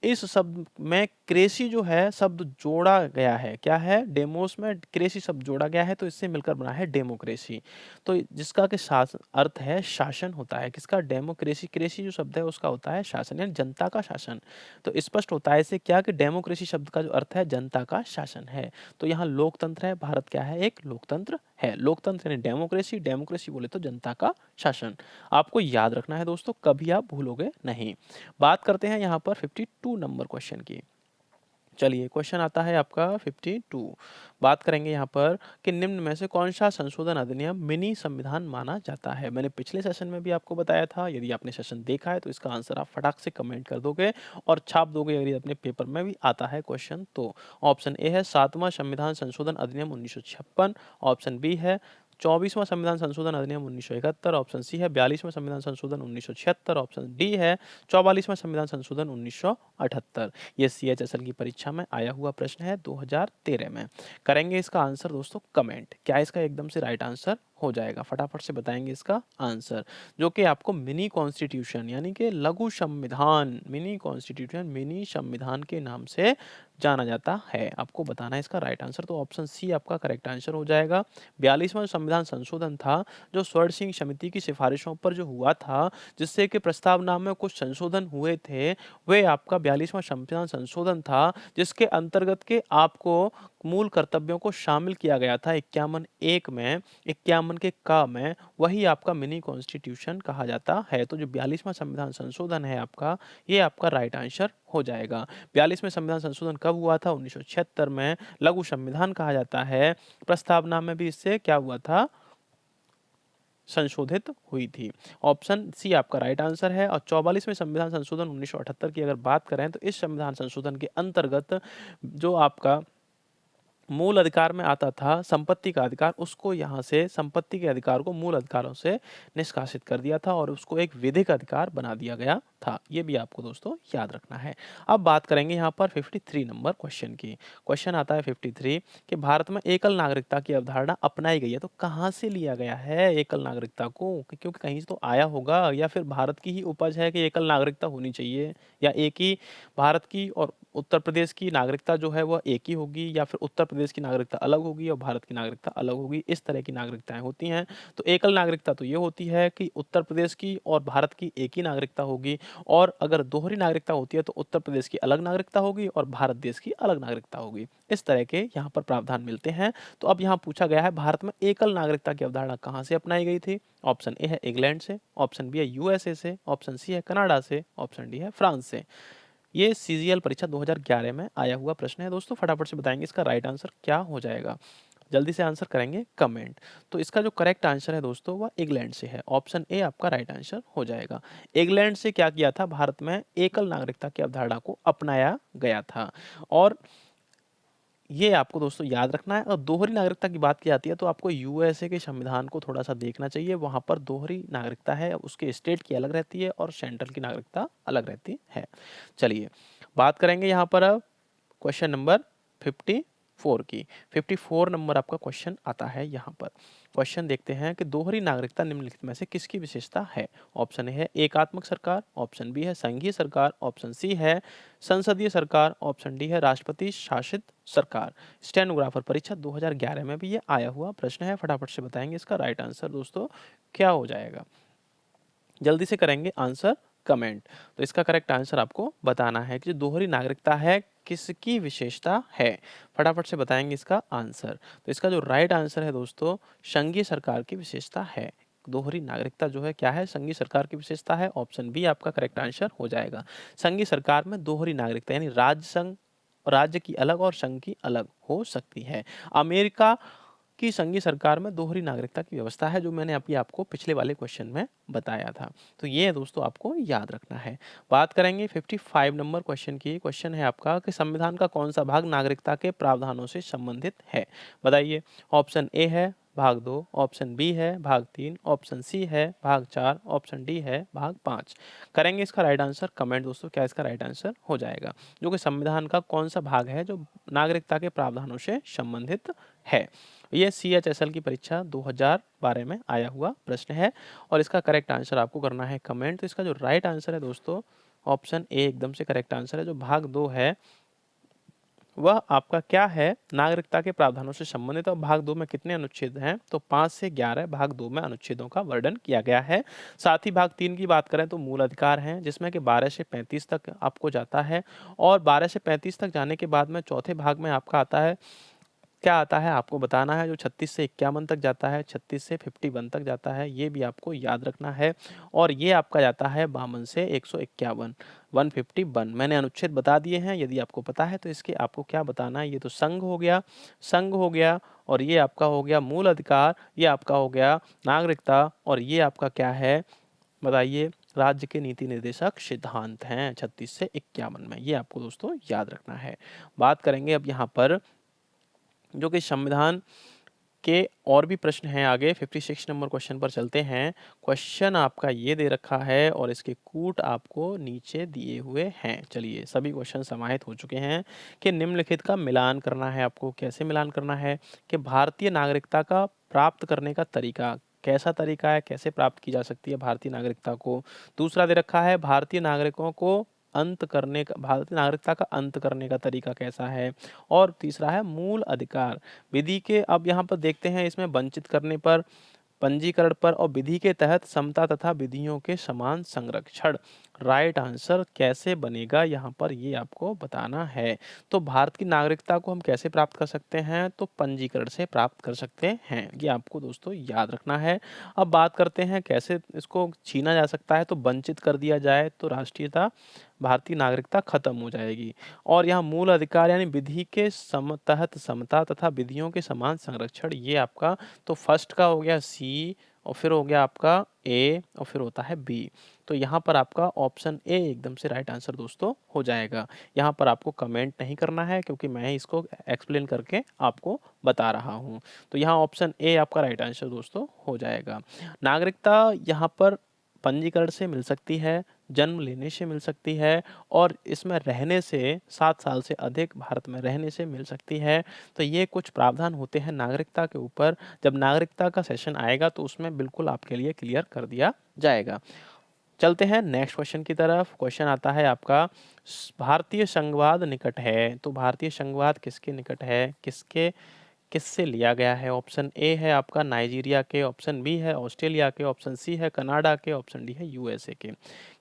इस शब्द में क्रेसी जो है शब्द जोड़ा गया है। क्या है? डेमोस में क्रेसी शब्द जोड़ा गया है तो इससे मिलकर बना है डेमोक्रेसी। तो जिसका के शासन अर्थ है शासन होता है। किसका? डेमोक्रेसी। क्रेसी जो शब्द है उसका होता है शासन, यानी जनता का शासन। तो स्पष्ट होता है इससे क्या कि डेमोक्रेसी शब्द का जो अर्थ है जनता का शासन है। तो यहाँ लोकतंत्र है, भारत क्या है? एक लोकतंत्र है। लोकतंत्र यानी डेमोक्रेसी, डेमोक्रेसी बोले तो जनता का शासन। आपको याद रखना है दोस्तों, कभी आप भूलोगे नहीं। बात करते हैं यहाँ पर 52 नंबर क्वेश्चन की। चलिए क्वेश्चन आता है आपका 52। बात करेंगे यहाँ पर कि निम्न में से कौन सा संशोधन अधिनियम मिनी संविधान माना जाता है? मैंने पिछले सेशन में भी आपको बताया था। यदि आपने सेशन देखा है तो इसका आंसर आप फटाक से कमेंट कर दोगे और छाप दोगे यदि अपने पेपर में भी आता है क्वेश्चन तो। ऑप्शन ए है 7वां संविधान संशोधन अधिनियम 1956, ऑप्शन बी है 24वां संविधान संशोधन अधिनियम 1971, ऑप्शन सी है 42वां संविधान संशोधन 1976, ऑप्शन डी है 44वां संविधान संशोधन 1978। ये CHSL की परीक्षा में आया हुआ प्रश्न है 2013 में। करेंगे इसका आंसर दोस्तों कमेंट। क्या इसका एकदम से राइट आंसर हो जाएगा? फटाफट से बताएंगे इसका आंसर, जो कि आपको मिनी कॉन्स्टिट्यूशन यानी कि लघु संविधान, मिनी कॉन्स्टिट्यूशन, मिनी संविधान के नाम से जाना जाता है। आपको बताना है इसका राइट आंसर। तो ऑप्शन सी आपका करेक्ट आंसर हो जाएगा। 42वां संविधान संशोधन था जो स्वर्ण सिंह समिति की सिफारिशों पर जो हुआ था, जिससे कि प्रस्तावना में कुछ संशोधन हुए थे, वे आपका 42वां संविधान संशोधन था, जिसके अंतर्गत के आपको मूल कर्तव्यों को शामिल किया गया था 51(1) में, 51 के का में। वही आपका मिनी कॉन्स्टिट्यूशन कहा जाता है। तो जो 42वां संविधान संशोधन है आपका, ये आपका राइट आंसर हो जाएगा। 42वें संविधान संशोधन कब हुआ था? 1976 में। लघु संविधान कहा जाता है। प्रस्तावना में भी इससे क्या हुआ था? संशोधित हुई थी। ऑप्शन सी आपका राइट आंसर है। और 44वें संविधान संशोधन 1978 की अगर बात करें तो इस संविधान संशोधन के अंतर्गत जो आपका मूल अधिकार में आता था संपत्ति का अधिकार, उसको यहाँ से संपत्ति के अधिकार को मूल अधिकारों से निष्कासित कर दिया था और उसको एक विधिक अधिकार बना दिया गया था। ये भी आपको दोस्तों याद रखना है। अब बात करेंगे यहाँ पर 53 नंबर क्वेश्चन की। क्वेश्चन आता है 53 कि भारत में एकल नागरिकता की अवधारणा अपनाई गई है। तो कहाँ से लिया गया है एकल नागरिकता को? क्योंकि कहीं से तो आया होगा, या फिर भारत की ही उपज है कि एकल नागरिकता होनी चाहिए, या एक ही भारत की और उत्तर प्रदेश की नागरिकता जो है वह एक ही होगी, या फिर उत्तर प्रदेश की नागरिकता अलग होगी और भारत की नागरिकता अलग होगी। इस तरह की नागरिकताएं होती हैं। तो एकल नागरिकता तो ये होती है कि उत्तर प्रदेश की और भारत की एक ही नागरिकता होगी, और अगर दोहरी नागरिकता होती है तो उत्तर प्रदेश की अलग नागरिकता होगी और भारत देश की अलग नागरिकता होगी। इस तरह के यहाँ पर प्रावधान मिलते हैं। तो अब यहाँ पूछा गया है भारत में एकल नागरिकता की अवधारणा कहाँ से अपनाई गई थी? ऑप्शन ए है इंग्लैंड से, ऑप्शन बी है यूएसए से, ऑप्शन सी है कनाडा से, ऑप्शन डी है फ्रांस से। ये सीजीएल परीक्षा 2011 में आया हुआ प्रश्न है दोस्तों। फटाफट से बताएंगे इसका राइट आंसर क्या हो जाएगा। जल्दी से आंसर करेंगे कमेंट। तो इसका जो करेक्ट आंसर है दोस्तों वह इंग्लैंड से है। ऑप्शन ए आपका राइट आंसर हो जाएगा। इंग्लैंड से क्या किया था? भारत में एकल नागरिकता की अवधारणा को अपनाया गया था। और ये आपको दोस्तों याद रखना है। और दोहरी नागरिकता की बात की जाती है तो आपको यूएसए के संविधान को थोड़ा सा देखना चाहिए। वहां पर दोहरी नागरिकता है, उसके स्टेट की अलग रहती है और सेंट्रल की नागरिकता अलग रहती है। चलिए बात करेंगे यहाँ पर अब क्वेश्चन नंबर 54 की। 54 नंबर आपका क्वेश्चन आता है यहाँ पर। क्वेश्चन देखते हैं कि दोहरी नागरिकता निम्नलिखित में से किसकी विशेषता है? ऑप्शन ए है एकात्मक सरकार, ऑप्शन बी है संघीय सरकार, ऑप्शन सी है संसदीय सरकार, ऑप्शन डी है राष्ट्रपति शासित सरकार। स्टेनोग्राफर परीक्षा 2011 में भी ये आया हुआ प्रश्न है। फटाफट से बताएंगे इसका राइट आंसर दोस्तों क्या हो जाएगा। जल्दी से करेंगे आंसर कमेंट। तो इसका करेक्ट आंसर आपको बताना है कि जो दोहरी नागरिकता है किसकी विशेषता है। फटाफट से बताएंगे इसका आंसर। तो इसका जो राइट आंसर है दोस्तों संघीय सरकार की विशेषता है। दोहरी नागरिकता जो है क्या है? संघीय सरकार की विशेषता है। ऑप्शन बी आपका करेक्ट आंसर हो जाएगा। संघीय सरकार में दोहरी नागरिकता यानी राज्य की अलग और संघ की अलग हो सकती है। अमेरिका की संघीय सरकार में दोहरी नागरिकता की व्यवस्था है, जो मैंने अभी आपको पिछले वाले क्वेश्चन में बताया था। तो ये दोस्तों आपको याद रखना है। बात करेंगे 55 नंबर क्वेश्चन की। क्वेश्चन है आपका कि संविधान का कौन सा भाग नागरिकता के प्रावधानों से संबंधित है? बताइए। ऑप्शन ए है भाग 2, ऑप्शन बी है भाग 3, ऑप्शन सी है भाग 4, ऑप्शन डी है भाग 5। करेंगे इसका राइट आंसर कमेंट दोस्तों क्या इसका राइट आंसर हो जाएगा। जो कि संविधान का कौन सा भाग है जो नागरिकता के प्रावधानों से संबंधित है। ये CHSL की परीक्षा 2012 में आया हुआ प्रश्न है और इसका करेक्ट आंसर आपको करना है कमेंट। तो इसका जो राइट आंसर है दोस्तों ऑप्शन ए एकदम से करेक्ट आंसर है। जो भाग 2 है वह आपका क्या है? नागरिकता के प्रावधानों से संबंधित। और भाग 2 में कितने अनुच्छेद हैं? तो 5 से 11 भाग 2 में अनुच्छेदों का वर्णन किया गया है। साथ ही भाग 3 की बात करें तो मूल अधिकार हैं, जिसमें कि 12 से 35 तक आपको जाता है। और 12 से 35 तक जाने के बाद में चौथे भाग में आपका आता है, क्या आता है आपको बताना है। जो 36 से 51 तक जाता है, 36 से 51 तक जाता है, ये भी आपको याद रखना है। और ये आपका जाता है 52 से 151, 151। मैंने अनुच्छेद बता दिए हैं, यदि आपको पता है तो इसके आपको क्या बताना है। ये तो संघ हो गया, संघ हो गया, और ये आपका हो गया मूल अधिकार, ये आपका हो गया नागरिकता, और ये आपका क्या है बताइए? राज्य के नीति निर्देशक सिद्धांत हैं 36 से 51 में। ये आपको दोस्तों याद रखना है। बात करेंगे अब यहाँ पर जो कि संविधान के और भी प्रश्न हैं आगे। 56 नंबर क्वेश्चन पर चलते हैं। क्वेश्चन आपका ये दे रखा है और इसके कूट आपको नीचे दिए हुए हैं। चलिए सभी क्वेश्चन समाहित हो चुके हैं कि निम्नलिखित का मिलान करना है आपको। कैसे मिलान करना है? कि भारतीय नागरिकता का प्राप्त करने का तरीका कैसा तरीका है, कैसे प्राप्त की जा सकती है भारतीय नागरिकता को। दूसरा दे रखा है भारतीय नागरिकों को अंत करने का, भारतीय नागरिकता का अंत करने का तरीका कैसा है। और तीसरा है मूल अधिकार विधि के। अब यहाँ पर देखते हैं इसमें वंचित करने पर, पंजीकरण पर और विधि के तहत समता तथा विधियों के समान संरक्षण। राइट आंसर कैसे बनेगा यहाँ पर ये आपको बताना है। तो भारत की नागरिकता को हम कैसे प्राप्त कर सकते हैं? तो पंजीकरण से प्राप्त कर सकते हैं। ये आपको दोस्तों याद रखना है। अब बात करते हैं कैसे इसको छीना जा सकता है। तो वंचित कर दिया जाए तो राष्ट्रीयता, भारतीय नागरिकता खत्म हो जाएगी। और यहाँ मूल अधिकार यानी विधि के तहत समता तथा विधियों के समान संरक्षण, ये आपका तो फर्स्ट का हो गया सी, और फिर हो गया आपका ए और फिर होता है बी। तो यहाँ पर आपका ऑप्शन ए एकदम से राइट आंसर दोस्तों हो जाएगा। यहाँ पर आपको कमेंट नहीं करना है क्योंकि मैं इसको एक्सप्लेन करके आपको बता रहा हूँ। तो यहाँ ऑप्शन ए आपका राइट आंसर दोस्तों हो जाएगा। नागरिकता यहाँ पर पंजीकरण से मिल सकती है, जन्म लेने से मिल सकती है और इसमें रहने से 7 साल से अधिक भारत में रहने से मिल सकती है। तो ये कुछ प्रावधान होते हैं नागरिकता के ऊपर। जब नागरिकता का सेशन आएगा तो उसमें बिल्कुल आपके लिए क्लियर कर दिया जाएगा। चलते हैं नेक्स्ट क्वेश्चन की तरफ। क्वेश्चन आता है आपका भारतीय संघवाद निकट है। तो भारतीय संघवाद किसके निकट है, किससे लिया गया है? ऑप्शन ए है आपका नाइजीरिया के, ऑप्शन बी है ऑस्ट्रेलिया के, ऑप्शन सी है कनाडा के, ऑप्शन डी है यूएसए के।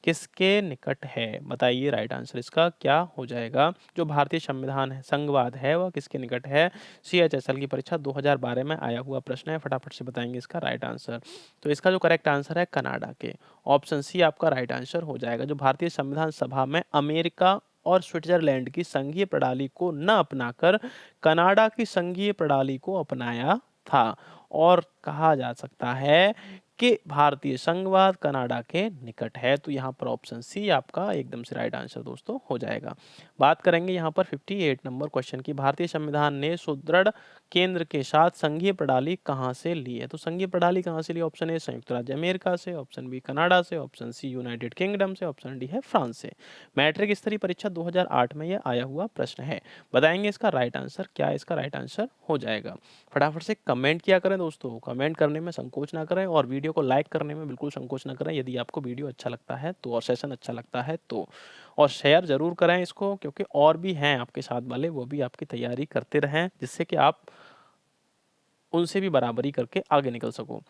किसके निकट है बताइए, राइट आंसर इसका क्या हो जाएगा? जो भारतीय संविधान है संघवाद है वह किसके निकट है? CHSL की परीक्षा 2012 में आया हुआ प्रश्न है, फटाफट से बताएंगे इसका राइट आंसर। तो इसका जो करेक्ट आंसर है कनाडा के, ऑप्शन सी आपका राइट आंसर हो जाएगा। जो भारतीय संविधान सभा में अमेरिका और स्विट्जरलैंड की संघीय प्रणाली को न अपनाकर कनाडा की संघीय प्रणाली को अपनाया था और कहा जा सकता है कि भारतीय संघवाद कनाडा के निकट है। तो यहाँ पर ऑप्शन सी आपका एकदम से राइट आंसर दोस्तों हो जाएगा। बात करेंगे यहाँ पर 58 नंबर क्वेश्चन की। भारतीय संविधान ने सुदृढ़ केंद्र के साथ संघीय प्रणाली कहाँ से ली है? तो संघीय प्रणाली कहाँ से ली? ऑप्शन ए संयुक्त राज्य अमेरिका से, ऑप्शन बी कनाडा से, ऑप्शन सी यूनाइटेड किंगडम से, ऑप्शन डी है फ्रांस से। मैट्रिक स्तरीय परीक्षा 2008 में यह आया हुआ प्रश्न है। बताएंगे इसका राइट आंसर, क्या इसका राइट आंसर हो जाएगा? फटाफट से कमेंट किया करें दोस्तों, कमेंट करने में संकोच ना करें और वीडियो को लाइक करने में बिल्कुल संकोच ना करें यदि आपको वीडियो अच्छा लगता है तो और सेशन अच्छा लगता है तो। और शेयर जरूर करें इसको क्योंकि और भी हैं आपके साथ वाले, वो भी आपकी तैयारी करते रहें जिससे कि आप उनसे भी बराबरी करके आगे निकल सको।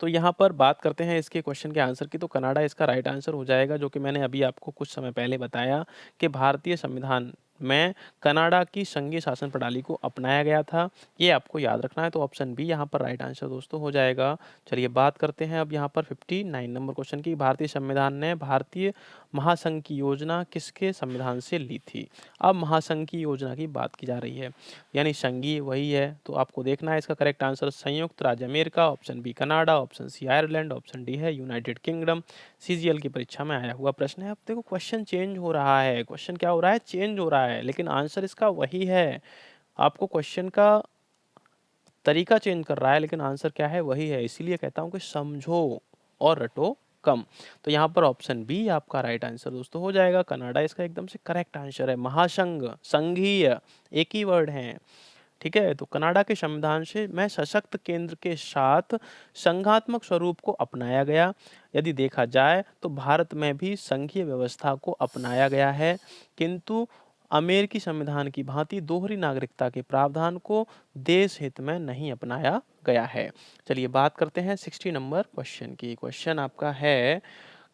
तो यहाँ पर बात करते हैं इसके क्वेश्चन के आंसर की। तो कनाडा इसका राइट आंसर हो जाएगा, जो कि मैंने अभी आपको कुछ समय पहले बताया कि भारतीय संविधान में कनाडा की संघीय शासन प्रणाली को अपनाया गया था। ये आपको याद रखना है। तो ऑप्शन बी यहाँ पर राइट आंसर दोस्तों हो जाएगा। चलिए बात करते हैं अब यहाँ पर 59 नंबर क्वेश्चन की। भारतीय संविधान ने भारतीय महासंघ की योजना किसके संविधान से ली थी? अब महासंघ की योजना की बात की जा रही है, यानी संघीय वही है। तो आपको देखना है इसका करेक्ट आंसर संयुक्त राज्य America, option B Canada, option C Ireland, option D है यूनाइटेड किंगडम। CGL की परीक्षा में आया हुआ प्रश्न है। अब देखो क्वेश्चन चेंज हो रहा है, क्वेश्चन क्या हो रहा है? चेंज हो रहा है, लेकिन आंसर इसका वही है। आपको क्वेश्चन का तरीका चेंज कर रहा है लेकिन आंसर क्या है? वही है। इसीलिए कहता हूं कि समझो और रटो कम। तो यहाँ पर ऑप्शन बी आपका राइट आंसर दोस्तों हो जाएगा। कनाडा इसका एकदम से करेक्ट आंसर है। महासंघ, संघीय एक ही वर्ड है, ठीक है। तो कनाडा के संविधान से में सशक्त केंद्र के साथ संघात्मक स्वरूप को अपनाया गया। यदि देखा जाए तो भारत में भी संघीय व्यवस्था को अपनाया गया है, किंतु अमेरिकी संविधान की भांति दोहरी नागरिकता के प्रावधान को देश हित में नहीं अपनाया गया है। चलिए बात करते हैं 60 नंबर क्वेश्चन की। क्वेश्चन आपका है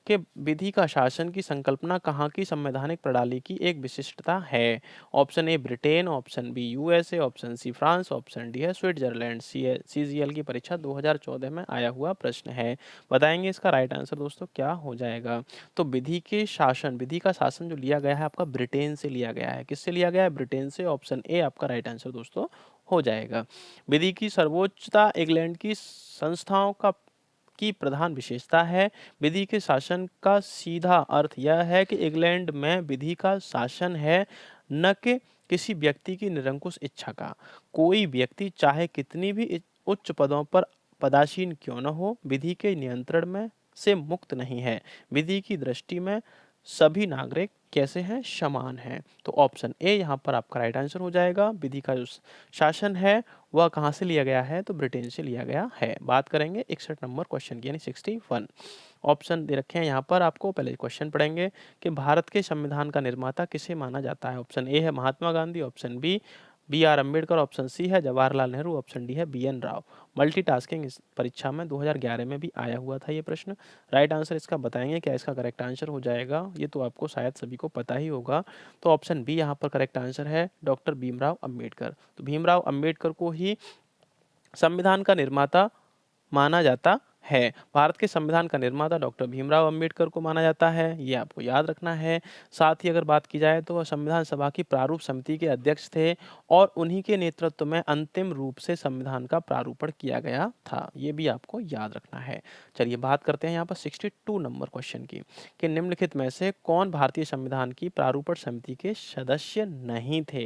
कि विधि का शासन की संकल्पना कहाँ की संवैधानिक प्रणाली की एक विशिष्टता है? Option A Britain, option B USA, option C France, option D है स्विट्जरलैंड। CGL की परीक्षा 2014 में आया हुआ प्रश्न है। बताएंगे इसका राइट आंसर दोस्तों क्या हो जाएगा? तो विधि का शासन जो लिया गया है आपका ब्रिटेन से लिया गया है। किससे लिया गया है? ब्रिटेन से। ऑप्शन ए आपका राइट आंसर दोस्तों हो जाएगा। विधि की सर्वोच्चता इंग्लैंड की संस्थाओं की प्रधान विशेषता है। विधि के शासन का सीधा अर्थ यह है कि इंग्लैंड में विधि का शासन है, न कि किसी व्यक्ति की निरंकुश इच्छा का। कोई व्यक्ति चाहे कितनी भी उच्च पदों पर पदासीन क्यों न हो, विधि के नियंत्रण में से मुक्त नहीं है। विधि की दृष्टि में सभी नागरिक कैसे हैं? समान हैं। तो ऑप्शन ए यहाँ पर आपका राइट आंसर हो जाएगा। विधि का जो शासन है वह कहाँ से लिया गया है? तो ब्रिटेन से लिया गया है। बात करेंगे 61 नंबर क्वेश्चन की, यानी 61। ऑप्शन दे रखे हैं यहाँ पर आपको, पहले क्वेश्चन पढ़ेंगे कि भारत के संविधान का निर्माता किसे माना जाता है? ऑप्शन ए है Mahatma Gandhi, option B are Ambedkar, option C है जवाहरलाल नेहरू, ऑप्शन डी है BN राव। मल्टीटास्किंग इस परीक्षा में 2011 में भी आया हुआ था ये प्रश्न। राइट आंसर इसका बताएंगे, क्या इसका करेक्ट आंसर हो जाएगा? ये तो आपको शायद सभी को पता ही होगा। तो ऑप्शन बी यहाँ पर करेक्ट आंसर है, डॉक्टर भीमराव अम्बेडकर। तो भीमराव अम्बेडकर को ही संविधान का निर्माता माना जाता है। भारत के संविधान का निर्माता डॉक्टर भीमराव अंबेडकर को माना जाता है, ये आपको याद रखना है। साथ ही अगर बात की जाए तो वह संविधान सभा की प्रारूप समिति के अध्यक्ष थे और उन्हीं के नेतृत्व में अंतिम रूप से संविधान का प्रारूपण किया गया था। ये भी आपको याद रखना है। चलिए बात करते हैं यहाँ पर 62 नंबर क्वेश्चन की कि निम्नलिखित में से कौन भारतीय संविधान की प्रारूपण समिति के सदस्य नहीं थे।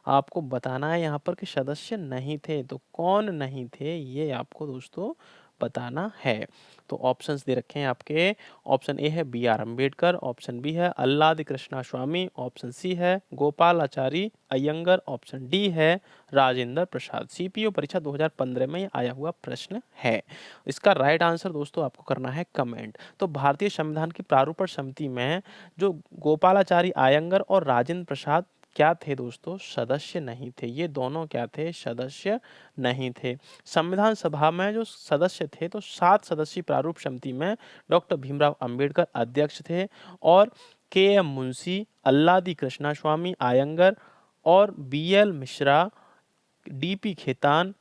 आपको बताना है यहाँ पर कि सदस्य नहीं थे, तो कौन नहीं थे ये आपको दोस्तों बताना है। तो ऑप्शंस दे रखे हैं आपके। ऑप्शन ए है B are Ambedkar, option B है अल्लादी कृष्णा स्वामी, ऑप्शन सी है गोपालाचारी अयंगर, ऑप्शन डी है राजेंद्र प्रसाद। सीपीओ परीक्षा 2015 में ये आया हुआ प्रश्न है। इसका राइट आंसर दोस्तों आपको करना है कमेंट। तो भारतीय संविधान की प्रारूपण समिति में जो गोपालाचारी अयंगर और राजेंद्र प्रसाद क्या थे दोस्तों, सदस्य नहीं थे। ये दोनों क्या थे, सदस्य नहीं थे। संविधान सभा में जो सदस्य थे तो 7 सदस्यीय प्रारूप समिति में डॉक्टर भीमराव अंबेडकर अध्यक्ष थे और K M Munshi, Alladi Krishnaswami Ayyangar और B L Mishra, D P Khaitan,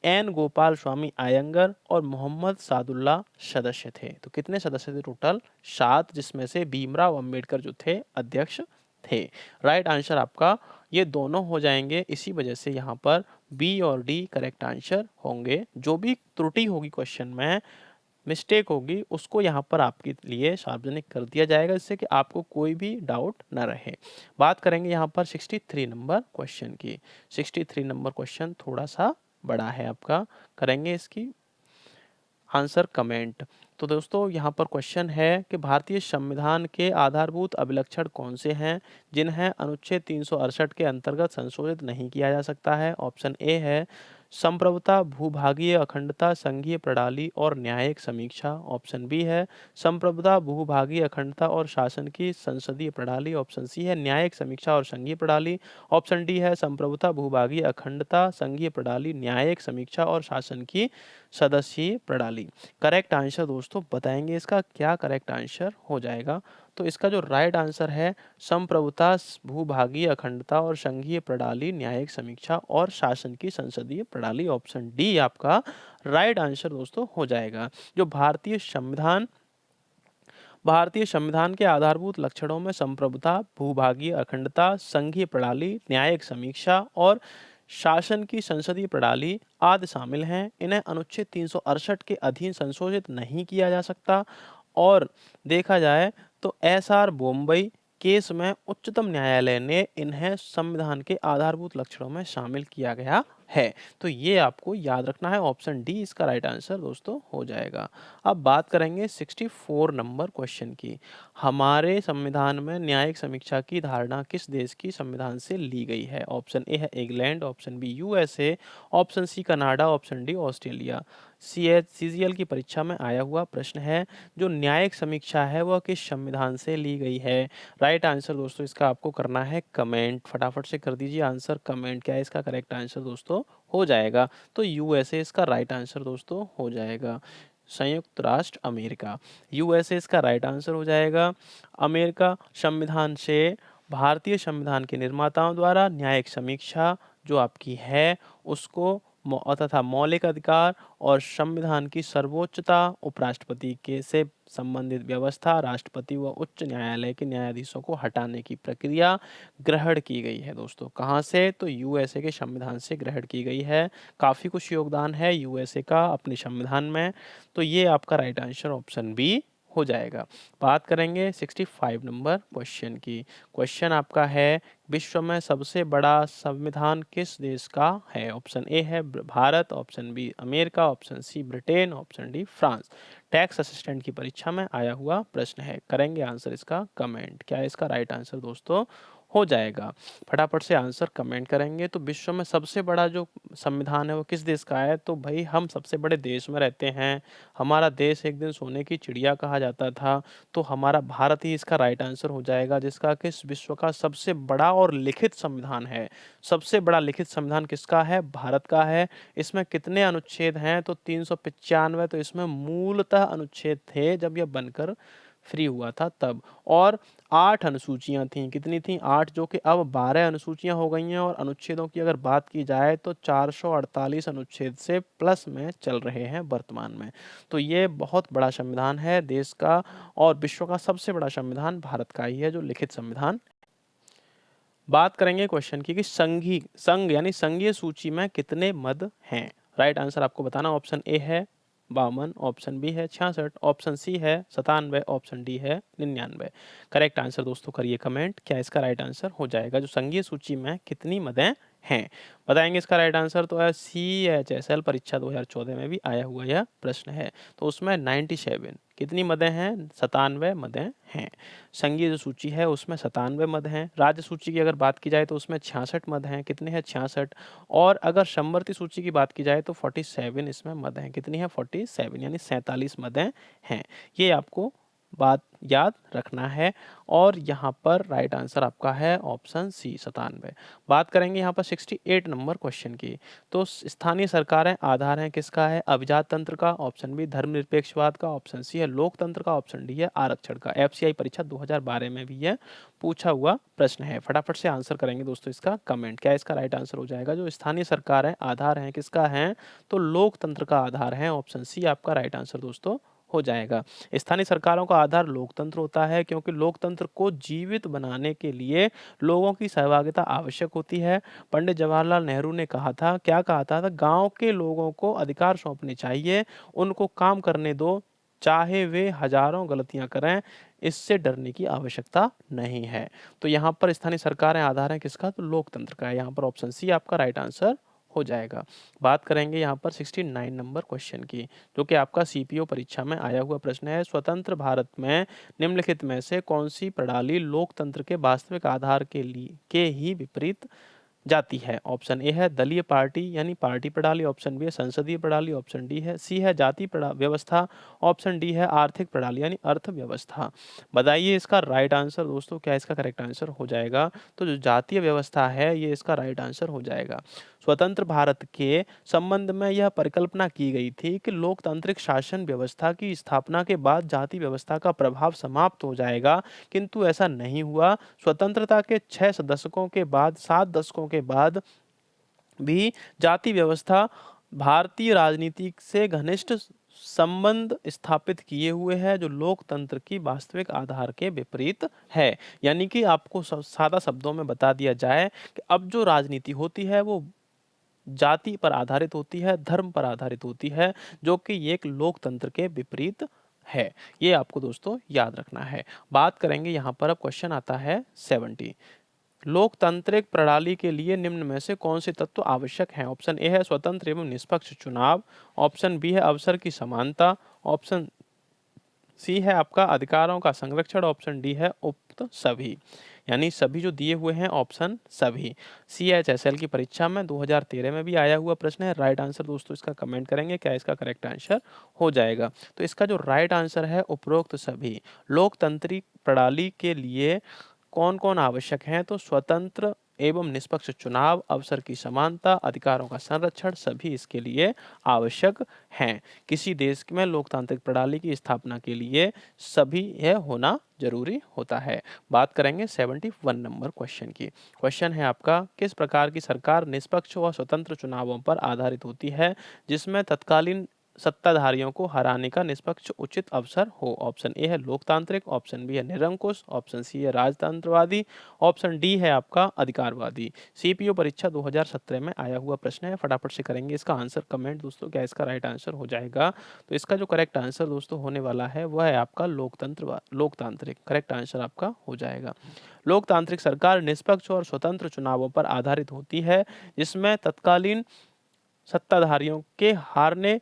N Gopalaswami Ayyangar और मोहम्मद सादुल्ला सदस्य थे। तो कितने सदस्य थे टोटल, 7, जिसमें से भीमराव अंबेडकर जो थे अध्यक्ष थे। राइट आंसर आपका ये दोनों हो जाएंगे, इसी वजह से यहाँ पर बी और डी करेक्ट आंसर होंगे। जो भी त्रुटि होगी क्वेश्चन में, मिस्टेक होगी, उसको यहाँ पर आपके लिए सार्वजनिक कर दिया जाएगा, जिससे कि आपको कोई भी डाउट न रहे। बात करेंगे यहाँ पर 63 नंबर क्वेश्चन की। 63 नंबर क्वेश्चन थोड़ा सा बड़ा है आपका, करेंगे इसकी आंसर कमेंट। तो दोस्तों यहाँ पर क्वेश्चन है कि भारतीय संविधान के आधारभूत अभिलक्षण कौन से हैं जिन्हें अनुच्छेद 368 के अंतर्गत संशोधित नहीं किया जा सकता है। ऑप्शन ए है संप्रभुता, भूभागीय अखंडता, संघीय प्रणाली और न्यायिक समीक्षा। ऑप्शन बी है संप्रभुता, भूभागीय अखंडता और शासन की संसदीय प्रणाली। ऑप्शन सी है न्यायिक समीक्षा और संघीय प्रणाली। ऑप्शन डी है संप्रभुता, भूभागीय अखंडता, संघीय प्रणाली, न्यायिक समीक्षा और शासन की सदस्यीय प्रणाली। करेक्ट आंसर दोस्तों बताएंगे इसका क्या करेक्ट आंसर हो जाएगा। तो इसका जो राइट आंसर है संप्रभुता, भूभागीय अखंडता और संघीय प्रणाली, न्यायिक समीक्षा और शासन की संसदीय प्रणाली। ऑप्शन डी आपका राइट आंसर दोस्तों हो जाएगा। जो भारतीय संविधान के आधारभूत लक्षणों में संप्रभुता, भूभागीय अखंडता, संघीय प्रणाली, न्यायिक समीक्षा और शासन की संसदीय प्रणाली आदि शामिल हैं। इन्हें अनुच्छेद 368 के अधीन संशोधित नहीं किया जा सकता। और देखा जाए तो एसआर बॉम्बई केस में उच्चतम न्यायालय ने इन्हें संविधान के आधारभूत लक्षणों में शामिल किया गया है। तो ये आपको याद रखना है, ऑप्शन डी इसका राइट आंसर दोस्तों हो जाएगा। अब बात करेंगे 64 नंबर क्वेश्चन की। हमारे संविधान में न्यायिक समीक्षा की धारणा किस देश की संविधान से ली गई है। ऑप्शन ए है England, option B USA, option C Canada, option D Australia. CGL की परीक्षा में आया हुआ प्रश्न है, जो न्यायिक समीक्षा है वह किस संविधान से ली गई है। राइट आंसर दोस्तों इसका आपको करना है कमेंट, फटाफट से कर दीजिए आंसर कमेंट। क्या है इसका करेक्ट आंसर दोस्तों हो जाएगा। तो यूएसए इसका राइट आंसर दोस्तों हो जाएगा। संयुक्त राष्ट्र अमेरिका, यूएसए इसका राइट आंसर हो जाएगा। अमेरिका संविधान से भारतीय संविधान के निर्माताओं द्वारा न्यायिक समीक्षा जो आपकी है उसको तथा मौलिक अधिकार और संविधान की सर्वोच्चता, उपराष्ट्रपति के से संबंधित व्यवस्था, राष्ट्रपति व उच्च न्यायालय के न्यायाधीशों को हटाने की प्रक्रिया ग्रहण की गई है दोस्तों। कहाँ से, तो यूएसए के संविधान से ग्रहण की गई है। काफ़ी कुछ योगदान है यूएसए का अपने संविधान में। तो ये आपका राइट आंसर ऑप्शन बी हो जाएगा। बात करेंगे 65 नंबर क्वेश्चन की। क्वेश्चन आपका है विश्व में सबसे बड़ा संविधान किस देश का है। ऑप्शन ए है Bharat, option B America, option C Britain, option D France. Tax assistant की परीक्षा में आया हुआ प्रश्न है, करेंगे आंसर इसका कमेंट। क्या है इसका राइट आंसर दोस्तों हो जाएगा, फटाफट से आंसर कमेंट करेंगे। तो विश्व में सबसे बड़ा जो संविधान है वो किस देश का है, तो भाई हम सबसे बड़े देश में रहते हैं। हमारा देश एक दिन सोने की चिड़िया कहा जाता था, तो हमारा भारत ही इसका राइट आंसर हो जाएगा, जिसका कि विश्व का सबसे बड़ा और लिखित संविधान है। सबसे बड़ा लिखित संविधान किसका है, भारत का है। इसमें कितने अनुच्छेद हैं, तो 395। तो इसमें मूलतः अनुच्छेद थे जब यह बनकर फ्री हुआ था तब। और 8 अनुसूचियाँ थीं, कितनी थीं? 8, जो कि अब 12 अनुसूचियाँ हो गई हैं और अनुच्छेदों की अगर बात की जाए तो 448 अनुच्छेद से प्लस में चल रहे हैं वर्तमान में। तो ये बहुत बड़ा संविधान है देश का, और विश्व का सबसे बड़ा संविधान भारत का ही है जो लिखित संविधान। बात करेंगे क्वेश्चन की कि संघ यानी संघीय सूची में कितने मद हैं? राइट आंसर आपको बताना। ऑप्शन ए है 52, ऑप्शन बी है 66, ऑप्शन सी है 97, ऑप्शन डी है 99। करेक्ट आंसर दोस्तों करिए कमेंट, क्या इसका राइट आंसर हो जाएगा जो संघीय सूची में कितनी मदें हैं? बताएंगे इसका राइट आंसर तो है CHSL परीक्षा 2014 में भी आया हुआ यह प्रश्न है। तो उसमें 97 कितनी मदें हैं? 97 मदें हैं। संघीय जो सूची है उसमें 97 मद हैं। राज्य सूची की अगर बात की जाए तो उसमें 66 मद हैं। कितने हैं? 66। और अगर समवर्ती सूची की बात की जाए तो 47 इसमें मद हैं। कितनी है? 47 यानी 47 मदें हैं। ये आपको बात याद रखना है। और यहाँ पर राइट आंसर आपका है ऑप्शन सी 97। बात करेंगे यहाँ पर 68 नंबर क्वेश्चन की। तो स्थानीय सरकारें आधार हैं किसका? है अभिजात तंत्र का, ऑप्शन बी धर्मनिरपेक्षवाद का, ऑप्शन सी है लोकतंत्र का, ऑप्शन डी है आरक्षण का। FCI परीक्षा 2012 में भी यह पूछा हुआ प्रश्न है। फटाफट से आंसर करेंगे दोस्तों इसका कमेंट, क्या इसका राइट आंसर हो जाएगा? जो स्थानीय सरकारें आधार हैं किसका है? तो लोकतंत्र का आधार है। ऑप्शन सी आपका राइट आंसर दोस्तों हो जाएगा। स्थानीय सरकारों का आधार लोकतंत्र होता है क्योंकि लोकतंत्र को जीवित बनाने के लिए लोगों की सहभागिता आवश्यक होती है। पंडित जवाहरलाल नेहरू ने कहा था, क्या कहा था? गांव के लोगों को अधिकार सौंपने चाहिए, उनको काम करने दो, चाहे वे हजारों गलतियां करें, इससे डरने की आवश्यकता नहीं है। तो यहाँ पर स्थानीय सरकारें आधार है किसका? तो लोकतंत्र का है। यहाँ पर ऑप्शन सी आपका राइट आंसर हो जाएगा। बात करेंगे यहाँ पर 69 नंबर क्वेश्चन की, जो कि आपका CPO परीक्षा में आया हुआ प्रश्न है। स्वतंत्र भारत में निम्नलिखित में से कौन सी प्रणाली लोकतंत्र के वास्तविक आधार के ही विपरीत जाती है? ऑप्शन ए है दलीय पार्टी यानी पार्टी प्रणाली, ऑप्शन बी है संसदीय प्रणाली, ऑप्शन डी है सी है जाति व्यवस्था, ऑप्शन डी है आर्थिक प्रणाली यानी अर्थव्यवस्था। बताइए इसका राइट आंसर दोस्तों, क्या इसका करेक्ट आंसर हो जाएगा? तो जो जातीय व्यवस्था है ये इसका राइट आंसर हो जाएगा। स्वतंत्र भारत के संबंध में यह परिकल्पना की गई थी कि लोकतांत्रिक शासन व्यवस्था की स्थापना के बाद जाति व्यवस्था का प्रभाव समाप्त हो जाएगा, किंतु ऐसा नहीं हुआ। स्वतंत्रता के 6 दशकों के बाद, 7 दशकों के बाद भी जाति व्यवस्था भारतीय राजनीति से घनिष्ठ संबंध स्थापित किए हुए है, जो लोकतंत्र की वास्तविक आधार के विपरीत है। यानी कि आपको सादा शब्दों में बता दिया जाए कि अब जो राजनीति होती है वो जाति पर आधारित होती है, धर्म पर आधारित होती है, जो कि एक लोकतंत्र के विपरीत है। ये आपको दोस्तों याद रखना है। बात करेंगे यहाँ पर, अब क्वेश्चन आता है 70। लोकतांत्रिक प्रणाली के लिए निम्न में से कौन से तत्व आवश्यक हैं? ऑप्शन ए है स्वतंत्र एवं निष्पक्ष चुनाव, ऑप्शन बी है अवसर की समानता, ऑप्शन सी है आपका अधिकारों का संरक्षण, ऑप्शन डी है उक्त सभी। यानी सभी जो दिए हुए हैं ऑप्शन सभी। CHSL की परीक्षा में 2013 में भी आया हुआ प्रश्न है। राइट आंसर दोस्तों इसका कमेंट करेंगे, क्या इसका करेक्ट आंसर हो जाएगा? तो इसका जो राइट आंसर है उपरोक्त सभी। लोकतांत्रिक प्रणाली के लिए कौन कौन आवश्यक हैं? तो स्वतंत्र एवं निष्पक्ष चुनाव, अवसर की समानता, अधिकारों का संरक्षण, सभी इसके लिए आवश्यक हैं। किसी देश में लोकतांत्रिक प्रणाली की स्थापना के लिए सभी यह होना जरूरी होता है। बात करेंगे 71 नंबर क्वेश्चन की। क्वेश्चन है आपका, किस प्रकार की सरकार निष्पक्ष व स्वतंत्र चुनावों पर आधारित होती है जिसमें तत्कालीन सत्ताधारियों को हराने का निष्पक्ष उचित अवसर हो? ऑप्शन ए है लोकतांत्रिक, ऑप्शन बी है निरंकुश, ऑप्शन सी है राजतंत्रवादी, ऑप्शन डी है आपका अधिकारवादी। CPO परीक्षा 2017 में आया हुआ प्रश्न है। फटाफट से करेंगे इसका आंसर कमेंट दोस्तों, क्या इसका राइट आंसर हो जाएगा? तो इसका जो करेक्ट आंसर दोस्तों होने वाला है वह है आपका लोकतांत्रिक। करेक्ट आंसर आपका हो जाएगा। लोकतांत्रिक सरकार निष्पक्ष और स्वतंत्र चुनावों पर आधारित होती है जिसमें तत्कालीन सत्ताधारियों के हारने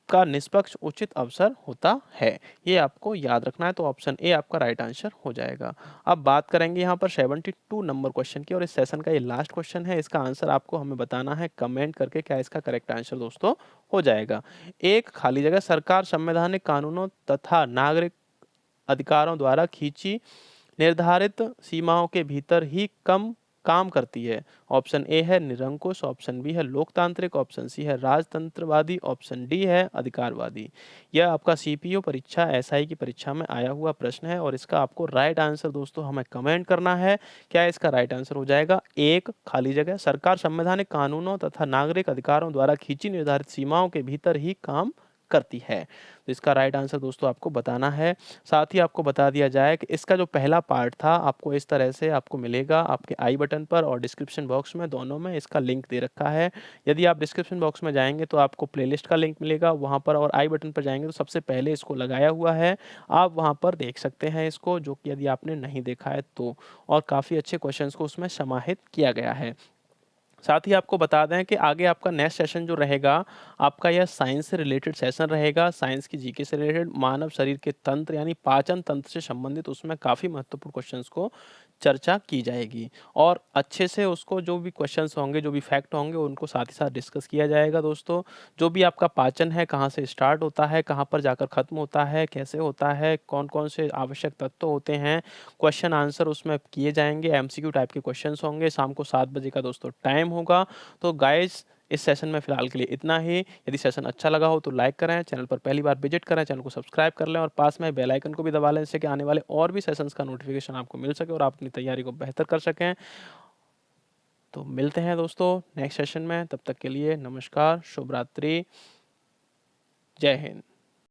का निष्पक्ष उचित अवसर होता है। ये आपको याद रखना है। तो ऑप्शन ए आपका राइट आंसर हो जाएगा। अब बात करेंगे यहाँ पर 72 नंबर क्वेश्चन की, और इस सेशन का ये लास्ट क्वेश्चन है। इसका आंसर आपको हमें बताना है कमेंट करके, क्या इसका करेक्ट आंसर दोस्तों हो जाएगा? एक खाली जगह, सरकार संवैधानिक कानूनों तथा नागरिक अधिकारों द्वारा खींची निर्धारित सीमाओं के भीतर ही काम करती है? ऑप्शन ए है निरंकुश, ऑप्शन बी है लोकतांत्रिक, ऑप्शन सी है राजतंत्रवादी, ऑप्शन डी है अधिकारवादी। यह आपका सीपीओ परीक्षा एसआई की परीक्षा में आया हुआ प्रश्न है और इसका आपको राइट आंसर दोस्तों हमें कमेंट करना है। क्या इसका राइट आंसर हो जाएगा? एक खाली जगह, सरकार संवैधानिक कानूनों तथा नागरिक अधिकारों द्वारा खींची निर्धारित सीमाओं के भीतर ही काम करती है। तो इसका राइट आंसर दोस्तों आपको बताना है। साथ ही आपको बता दिया जाए कि इसका जो पहला पार्ट था आपको इस तरह से आपको मिलेगा आपके आई बटन पर और डिस्क्रिप्शन बॉक्स में, दोनों में इसका लिंक दे रखा है। यदि आप डिस्क्रिप्शन बॉक्स में जाएंगे तो आपको प्लेलिस्ट का लिंक मिलेगा वहाँ पर, और आई बटन पर जाएंगे तो सबसे पहले इसको लगाया हुआ है, आप वहाँ पर देख सकते हैं इसको, जो कि यदि आपने नहीं देखा है तो। और काफ़ी अच्छे क्वेश्चंस को उसमें समाहित किया गया है। साथ ही आपको बता दें कि आगे आपका नेक्स्ट सेशन जो रहेगा, आपका यह साइंस से रिलेटेड सेशन रहेगा। साइंस की जीके से रिलेटेड, मानव शरीर के तंत्र यानी पाचन तंत्र से संबंधित उसमें काफ़ी महत्वपूर्ण क्वेश्चंस को चर्चा की जाएगी और अच्छे से उसको जो भी क्वेश्चंस होंगे, जो भी फैक्ट होंगे, उनको साथ ही साथ डिस्कस किया जाएगा दोस्तों। जो भी आपका पाचन है, कहाँ से स्टार्ट होता है, कहाँ पर जाकर ख़त्म होता है, कैसे होता है, कौन-कौन से आवश्यक तत्व होते हैं, क्वेश्चन आंसर उसमें किए जाएँगे, एमसीक्यू टाइप के क्वेश्चंस होंगे। शाम को 7 बजे का दोस्तों टाइम होगा। तो गाइज़ इस सेशन में फ़िलहाल के लिए इतना ही। यदि सेशन अच्छा लगा हो तो लाइक करें, चैनल पर पहली बार विज़िट करें, चैनल को सब्सक्राइब कर लें और पास में बेल आइकन को भी दबा लें, जिससे कि आने वाले और भी सेशंस का नोटिफ़िकेशन आपको मिल सके और आप अपनी तैयारी को बेहतर कर सकें। तो मिलते हैं दोस्तों नेक्स्ट सेशन में, तब तक के लिए नमस्कार, शुभ रात्रि, जय हिंद।